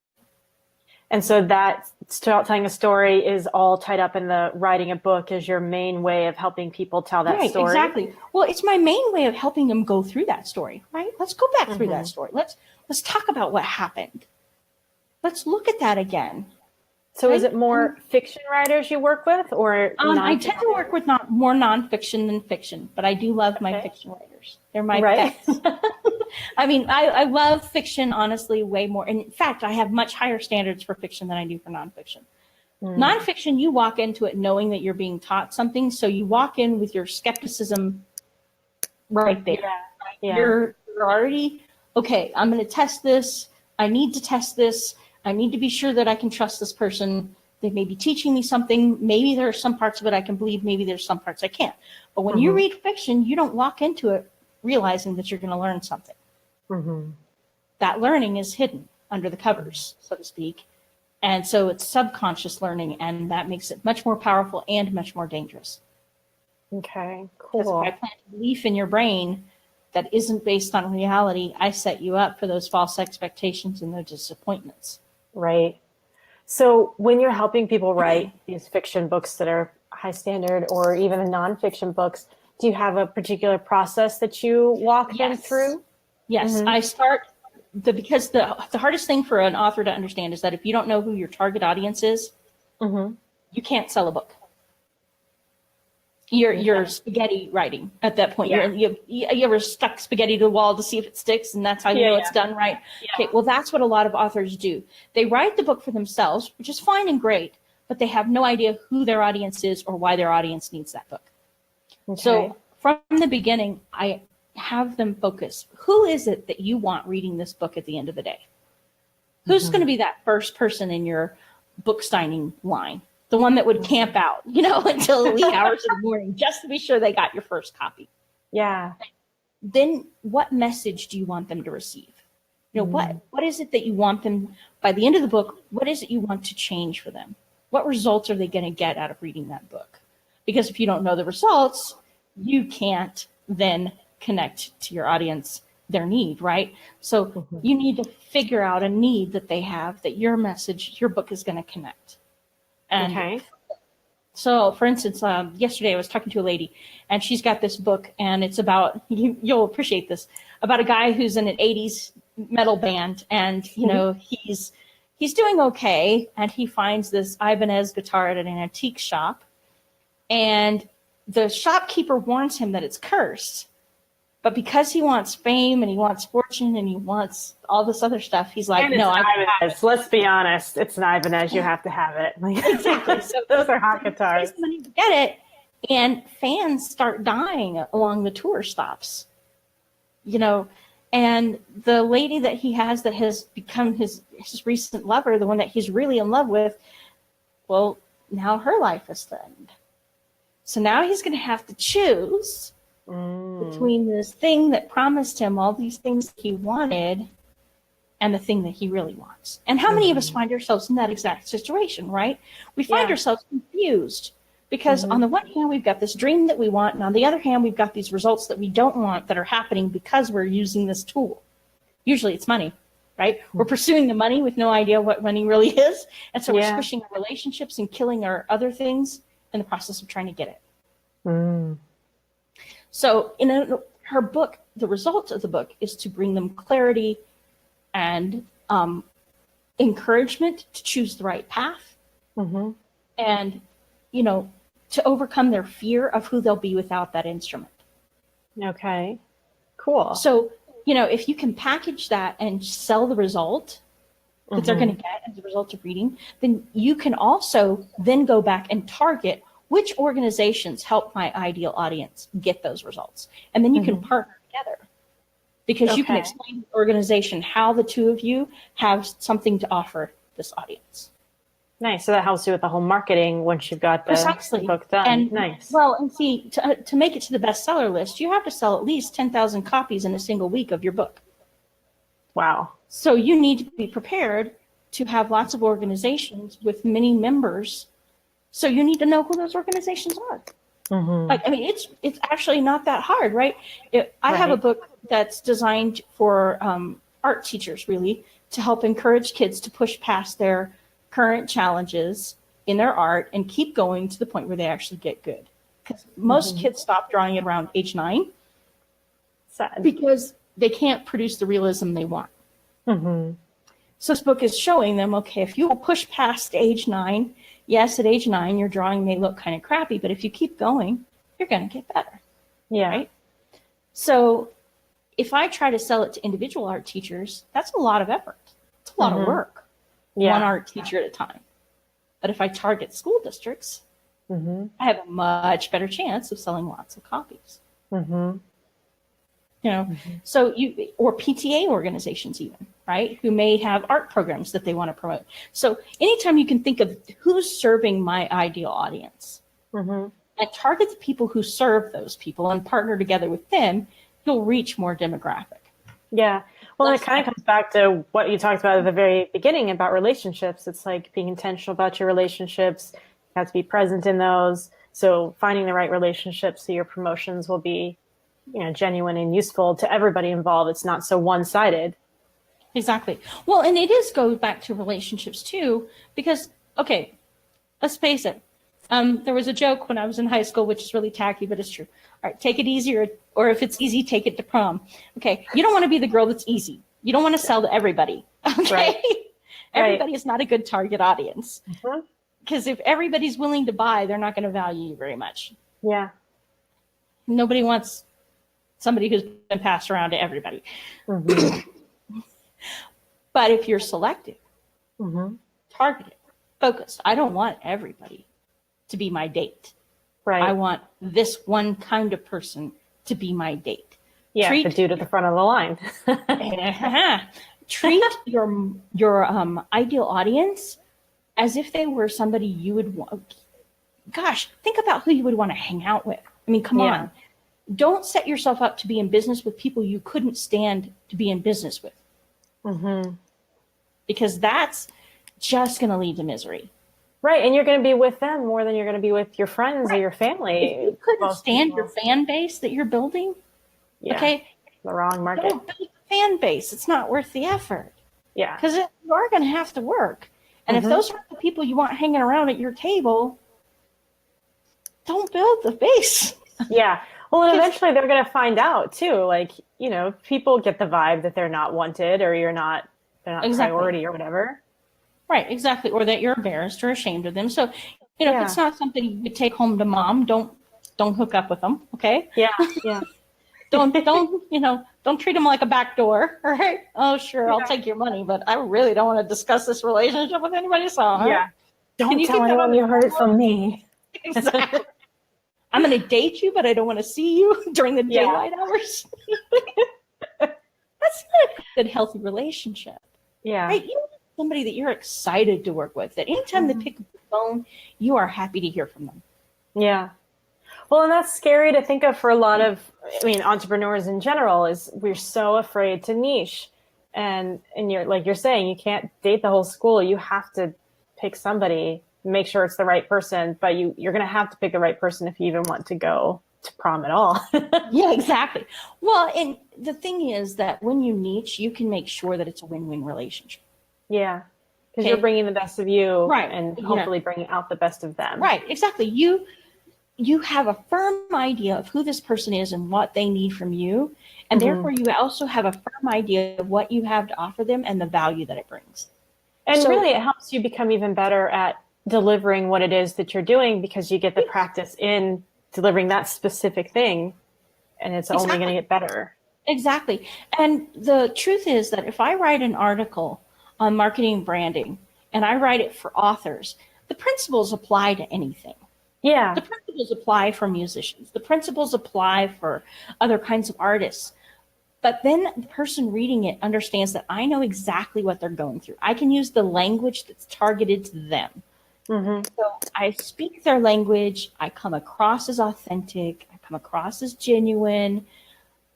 A: And so that telling a story is all tied up in the writing a book is your main way of helping people tell that story.
B: Exactly. Well, it's my main way of helping them go through that story, right? Let's go back through that story. Let's talk about what happened. Let's look at that again.
A: So is it more fiction writers you work with or
B: I tend to work with more nonfiction than fiction, but I do love my fiction writers. They're my pets. I mean, I love fiction, honestly, way more. And in fact, I have much higher standards for fiction than I do for nonfiction. Nonfiction, you walk into it knowing that you're being taught something. So you walk in with your skepticism right there.
A: Yeah.
B: You're already, okay, I'm going to test this. I need to test this. I need to be sure that I can trust this person. They may be teaching me something. Maybe there are some parts of it I can believe. Maybe there's some parts I can't. But when you read fiction, you don't walk into it realizing that you're going to learn something. That learning is hidden under the covers, so to speak. And so it's subconscious learning, and that makes it much more powerful and much more dangerous.
A: Okay, cool.
B: Because if I plant a belief in your brain that isn't based on reality, I set you up for those false expectations and those disappointments.
A: Right. So when you're helping people write these fiction books that are high standard or even the nonfiction books, do you have a particular process that you walk them through?
B: Yes, I start because the hardest thing for an author to understand is that if you don't know who your target audience is, you can't sell a book. You're spaghetti writing at that point. You ever stuck spaghetti to the wall to see if it sticks, and that's how you know it's done right? Okay, well, that's what a lot of authors do. They write the book for themselves, which is fine and great, but they have no idea who their audience is or why their audience needs that book. So from the beginning, I have them focus. Who is it that you want reading this book at the end of the day? Who's going to be that first person in your book signing line? The one that would camp out, until the wee hours of the morning, just to be sure they got your first copy.
A: Yeah.
B: Then what message do you want them to receive? What is it that you want them, by the end of the book, what is it you want to change for them? What results are they going to get out of reading that book? Because if you don't know the results, you can't then connect to your audience, their need, right? So you need to figure out a need that they have, that your message, your book is going to connect. And so, for instance, yesterday I was talking to a lady, and she's got this book, and it's about, you'll appreciate this, about a guy who's in an 80s metal band, and, he's doing okay, and he finds this Ibanez guitar at an antique shop, and the shopkeeper warns him that it's cursed, But because he wants fame and he wants fortune and he wants all this other stuff, he's like,
A: And
B: no,
A: it's an Ibanez. Let's be honest. It's an Ibanez. You have to have it.
B: Exactly. So
A: those are hot guitars.
B: Money to get it. And fans start dying along the tour stops, you know, and the lady that he has that has become his recent lover, the one that he's really in love with, well, now her life is threatened. So now he's going to have to choose between this thing that promised him all these things he wanted and the thing that he really wants. And how many of us find ourselves in that exact situation, right? We find ourselves confused because on the one hand, we've got this dream that we want, and on the other hand, we've got these results that we don't want that are happening because we're using this tool. Usually it's money, right? We're pursuing the money with no idea what money really is, and so we're squishing our relationships and killing our other things in the process of trying to get it. So in her book, the result of the book is to bring them clarity and encouragement to choose the right path, and, you know, to overcome their fear of who they'll be without that instrument.
A: Okay, cool.
B: So, you know, if you can package that and sell the result that they're going to get as a result of reading, then you can also then go back and target which organizations help my ideal audience get those results. And then you can partner together because you can explain to the organization how the two of you have something to offer this audience.
A: Nice. So that helps you with the whole marketing once you've got the book done.
B: And,
A: nice.
B: Well, and see, to make it to the bestseller list, you have to sell at least 10,000 copies in a single week of your book.
A: Wow.
B: So you need to be prepared to have lots of organizations with many members. So you need to know who those organizations are. Like, I mean, it's actually not that hard, right? I have a book that's designed for art teachers, really, to help encourage kids to push past their current challenges in their art and keep going to the point where they actually get good. Because most kids stop drawing at around age 9.
A: Sad.
B: Because they can't produce the realism they want. So this book is showing them, okay, if you will push past age 9, yes, at age 9, your drawing may look kind of crappy, but if you keep going, you're going to get better.
A: Yeah.
B: Right? So if I try to sell it to individual art teachers, that's a lot of effort. It's a lot of work. One art teacher at a time. But if I target school districts, I have a much better chance of selling lots of copies. You know, so or PTA organizations even, right, who may have art programs that they want to promote. So anytime you can think of who's serving my ideal audience and target the people who serve those people and partner together with them, you'll reach more demographic.
A: Yeah. Well, it kind of comes back to what you talked about at the very beginning about relationships. It's like being intentional about your relationships. You have to be present in those. So finding the right relationships so your promotions will be, you know, genuine and useful to everybody involved. It's not so one-sided.
B: Exactly. Well, and it goes back to relationships too, because, okay, let's face it. There was a joke when I was in high school, which is really tacky, but it's true. All right, take it easy, or if it's easy, take it to prom. Okay, you don't want to be the girl that's easy. You don't want to sell to everybody. Okay,
A: Right.
B: Everybody is not a good target audience. Because if everybody's willing to buy, they're not going to value you very much.
A: Yeah.
B: Nobody wants somebody who's been passed around to everybody. But if you're selective, targeted, focused, I don't want everybody to be my date.
A: Right.
B: I want this one kind of person to be my date.
A: Yeah, the dude at the front of the line.
B: Treat your ideal audience as if they were somebody you would want. Gosh, think about who you would want to hang out with. I mean, come on. Don't set yourself up to be in business with people you couldn't stand to be in business with. Because that's just going to lead to misery.
A: Right, and you're going to be with them more than you're going to be with your friends or your family.
B: If you couldn't stand your fan base that you're building, okay,
A: the wrong market.
B: Don't build a fan base. It's not worth the effort.
A: Yeah.
B: Because you are going to have to work. And if those aren't the people you want hanging around at your table, don't build the base.
A: Yeah. Well, and eventually they're going to find out too. Like, you know, people get the vibe that they're not wanted or they're not priority or whatever.
B: Right, exactly. Or that you're embarrassed or ashamed of them. So, you know, if it's not something you would take home to mom, don't hook up with them. Okay.
A: Yeah. Yeah.
B: Don't treat them like a back door. All right. Oh, sure. I'll take your money, but I really don't want to discuss this relationship with anybody else.
A: Yeah. Don't tell anyone you heard it from me.
B: Exactly. I'm going to date you, but I don't want to see you during the daylight hours. That's not a good, healthy relationship.
A: Yeah.
B: Right? You want somebody that you're excited to work with, that anytime they pick up the phone, you are happy to hear from them.
A: Yeah. Well, and that's scary to think of for a lot of, entrepreneurs in general, is we're so afraid to niche. And you're, like you're saying, you can't date the whole school. You have to pick somebody, make sure it's the right person, but you're going to have to pick the right person if you even want to go to prom at all.
B: Yeah, exactly. Well, and the thing is that when you niche, you can make sure that it's a win-win relationship.
A: Yeah. Because you're bringing the best of you,
B: right,
A: and hopefully bringing out the best of them.
B: Right, exactly. You have a firm idea of who this person is and what they need from you, and therefore you also have a firm idea of what you have to offer them and the value that it brings.
A: And really, it helps you become even better at delivering what it is that you're doing, because you get the practice in delivering that specific thing, and it's only going to get better.
B: Exactly. And the truth is that if I write an article on marketing and branding, and I write it for authors, the principles apply to anything.
A: Yeah.
B: The principles apply for musicians. The principles apply for other kinds of artists. But then the person reading it understands that I know exactly what they're going through. I can use the language that's targeted to them. So I speak their language. I come across as authentic. I come across as genuine.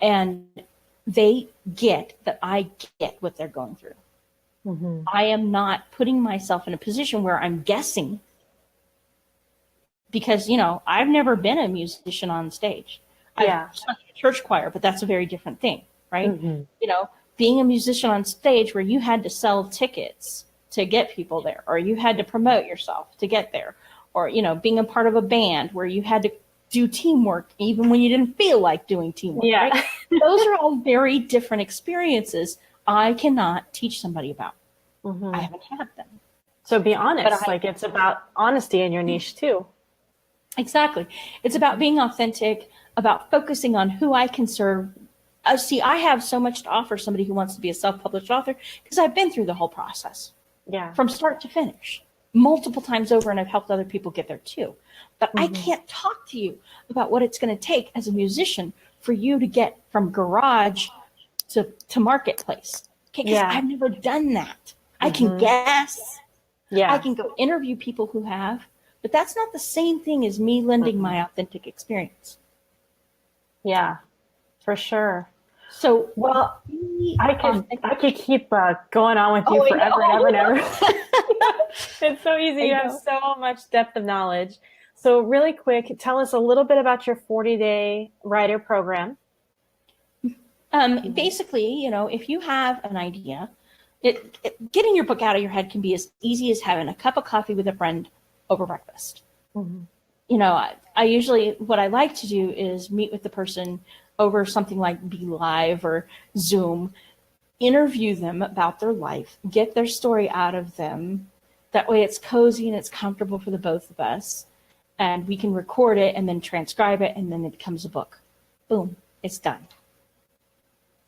B: And they get that I get what they're going through. I am not putting myself in a position where I'm guessing, because, I've never been a musician on stage. I've sung in a church choir, but that's a very different thing, right? Being a musician on stage where you had to sell tickets to get people there, or you had to promote yourself to get there, or, being a part of a band where you had to do teamwork even when you didn't feel like doing teamwork.
A: Yeah.
B: Right? Those are all very different experiences I cannot teach somebody about. I haven't had them.
A: So be honest. It's about honesty in your niche too.
B: Exactly. It's about being authentic, about focusing on who I can serve. See, I have so much to offer somebody who wants to be a self-published author because I've been through the whole process.
A: Yeah.
B: From start to finish, multiple times over, and I've helped other people get there too. But I can't talk to you about what it's going to take as a musician for you to get from garage to marketplace. Because I've never done that. I can guess. Yeah. I can go interview people who have, but that's not the same thing as me lending my authentic experience.
A: Yeah, for sure.
B: So,
A: I could keep going on with you forever and ever. It's so easy. You have so much depth of knowledge. So really quick, tell us a little bit about your 40-day writer program.
B: Basically, if you have an idea, getting your book out of your head can be as easy as having a cup of coffee with a friend over breakfast. I usually, what I like to do is meet with the person over something like Be Live or Zoom, interview them about their life, get their story out of them. That way it's cozy and it's comfortable for the both of us. And we can record it and then transcribe it, and then it becomes a book. Boom, it's done.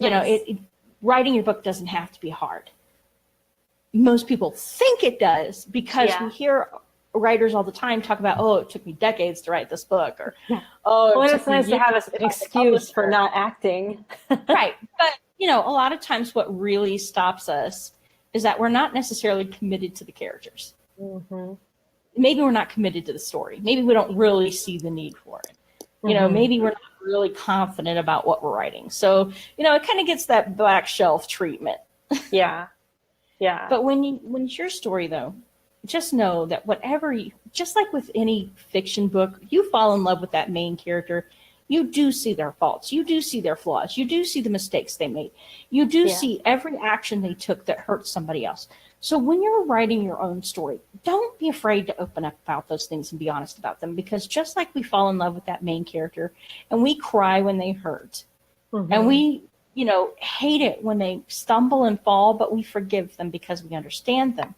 B: Nice. Writing your book doesn't have to be hard. Most people think it does because we hear writers all the time talk about, it took me decades to write this book, or
A: it's nice to have an excuse for not acting.
B: Right. But a lot of times what really stops us is that we're not necessarily committed to the characters. Maybe we're not committed to the story. Maybe we don't really see the need for it. Maybe we're not really confident about what we're writing. So, it kind of gets that black shelf treatment.
A: Yeah.
B: But when it's your story, though, just know that just like with any fiction book, you fall in love with that main character. You do see their faults. You do see their flaws. You do see the mistakes they made. You do see every action they took that hurt somebody else. So when you're writing your own story, don't be afraid to open up about those things and be honest about them, because just like we fall in love with that main character and we cry when they hurt and we, hate it when they stumble and fall, but we forgive them because we understand them.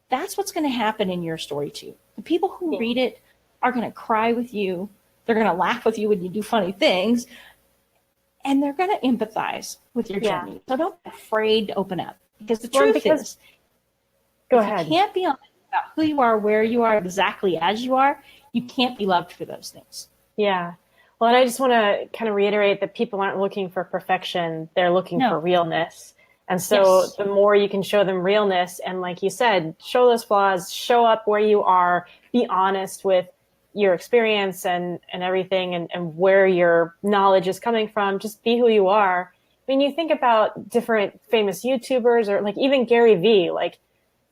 B: That's what's going to happen in your story too. The people who read it are going to cry with you. They're going to laugh with you when you do funny things. and they're going to empathize with your
A: Yeah.
B: journey. So don't be afraid to open up, because the
A: Well,
B: truth is,
A: go
B: if
A: ahead.
B: you can't be honest about who you are, where you are, exactly as you are, you can't be loved for those things.
A: Yeah. Well, and I just want to kind of reiterate that people aren't looking for perfection. They're looking for realness. And so
B: Yes.
A: the more you can show them realness, and like you said, show those flaws, show up where you are, be honest with your experience and everything, and where your knowledge is coming from, just be who you are. I mean, you think about different famous YouTubers, or like even Gary Vee, like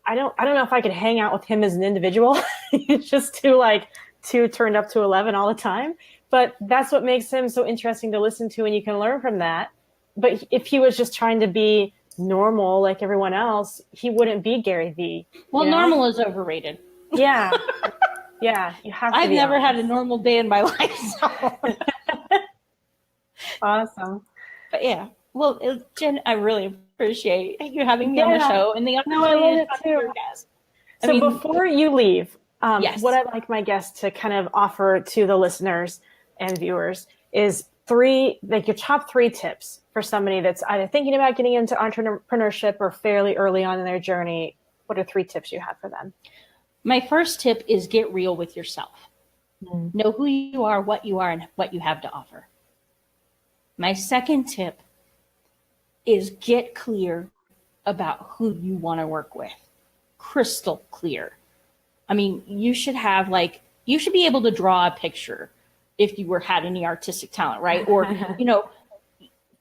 A: I don't know if I could hang out with him as an individual. It's just too turned up to 11 all the time. But that's what makes him so interesting to listen to, and you can learn from that. But if he was just trying to be normal like everyone else, he wouldn't be Gary Vee.
B: Well,
A: you know?
B: normal is overrated.
A: Yeah. Yeah. You have to
B: I've
A: be
B: never
A: honest.
B: had a normal day in my life. So.
A: Awesome.
B: But yeah. Well, Jen, I really appreciate you having me on the show and the
A: No, I love
B: opportunity
A: it
B: to talk to
A: too.
B: your guest.
A: So before you leave,
B: Yes.
A: what I'd like my guests to kind of offer to the listeners and viewers is your top 3 tips for somebody that's either thinking about getting into entrepreneurship or fairly early on in their journey. What are 3 tips you have for them?
B: My first tip is get real with yourself. Know who you are, and what you have to offer. My second tip is get clear about who you want to work with. Crystal clear. I mean, you should be able to draw a picture if you had any artistic talent, right? Or,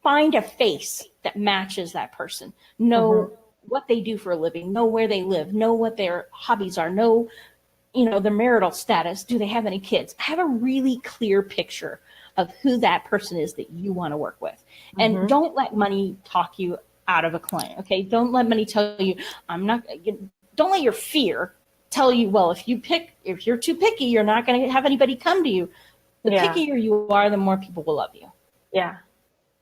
B: find a face that matches that person. Know what they do for a living, know where they live, know what their hobbies are, know, their marital status. Do they have any kids? Have a really clear picture of who that person is that you want to work with. And don't let money talk you out of a client. Okay. Don't let money tell you, don't let your fear tell you, well, if you're too picky, you're not going to have anybody come to you. The pickier you are, the more people will love you.
A: Yeah.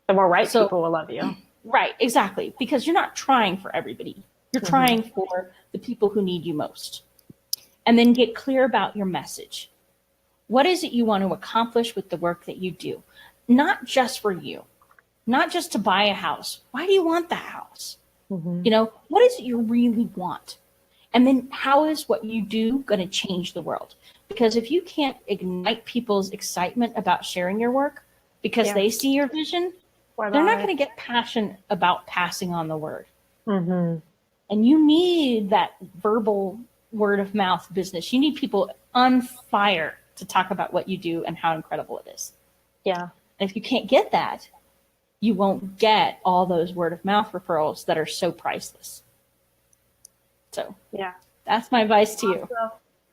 A: The more people will love you.
B: Right. Exactly. Because you're not trying for everybody. You're trying for the people who need you most. And then get clear about your message. What is it you want to accomplish with the work that you do? Not just for you, not just to buy a house. Why do you want that house? What is it you really want? And then how is what you do going to change the world? Because if you can't ignite people's excitement about sharing your work because they see your vision, they're not going to get passionate about passing on the word. And you need that verbal word of mouth business. You need people on fire to talk about what you do and how incredible it is.
A: Yeah.
B: And if you can't get that, you won't get all those word of mouth referrals that are so priceless. So yeah, that's my advice to you.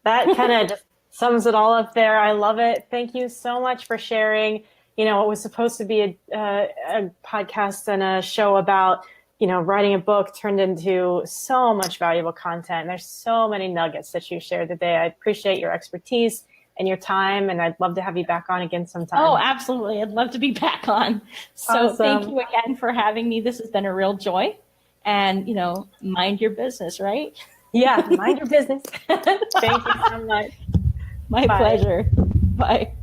A: That kind of just sums it all up there. I love it. Thank you so much for sharing. It was supposed to be a podcast and a show about, writing a book turned into so much valuable content. There's so many nuggets that you shared today. I appreciate your expertise and your time, and I'd love to have you back on again sometime.
B: Oh, absolutely. I'd love to be back on. So
A: Awesome.
B: Thank you again for having me. This has been a real joy. And, mind your business, right?
A: Yeah, mind your business. Thank you so much.
B: My pleasure. Bye.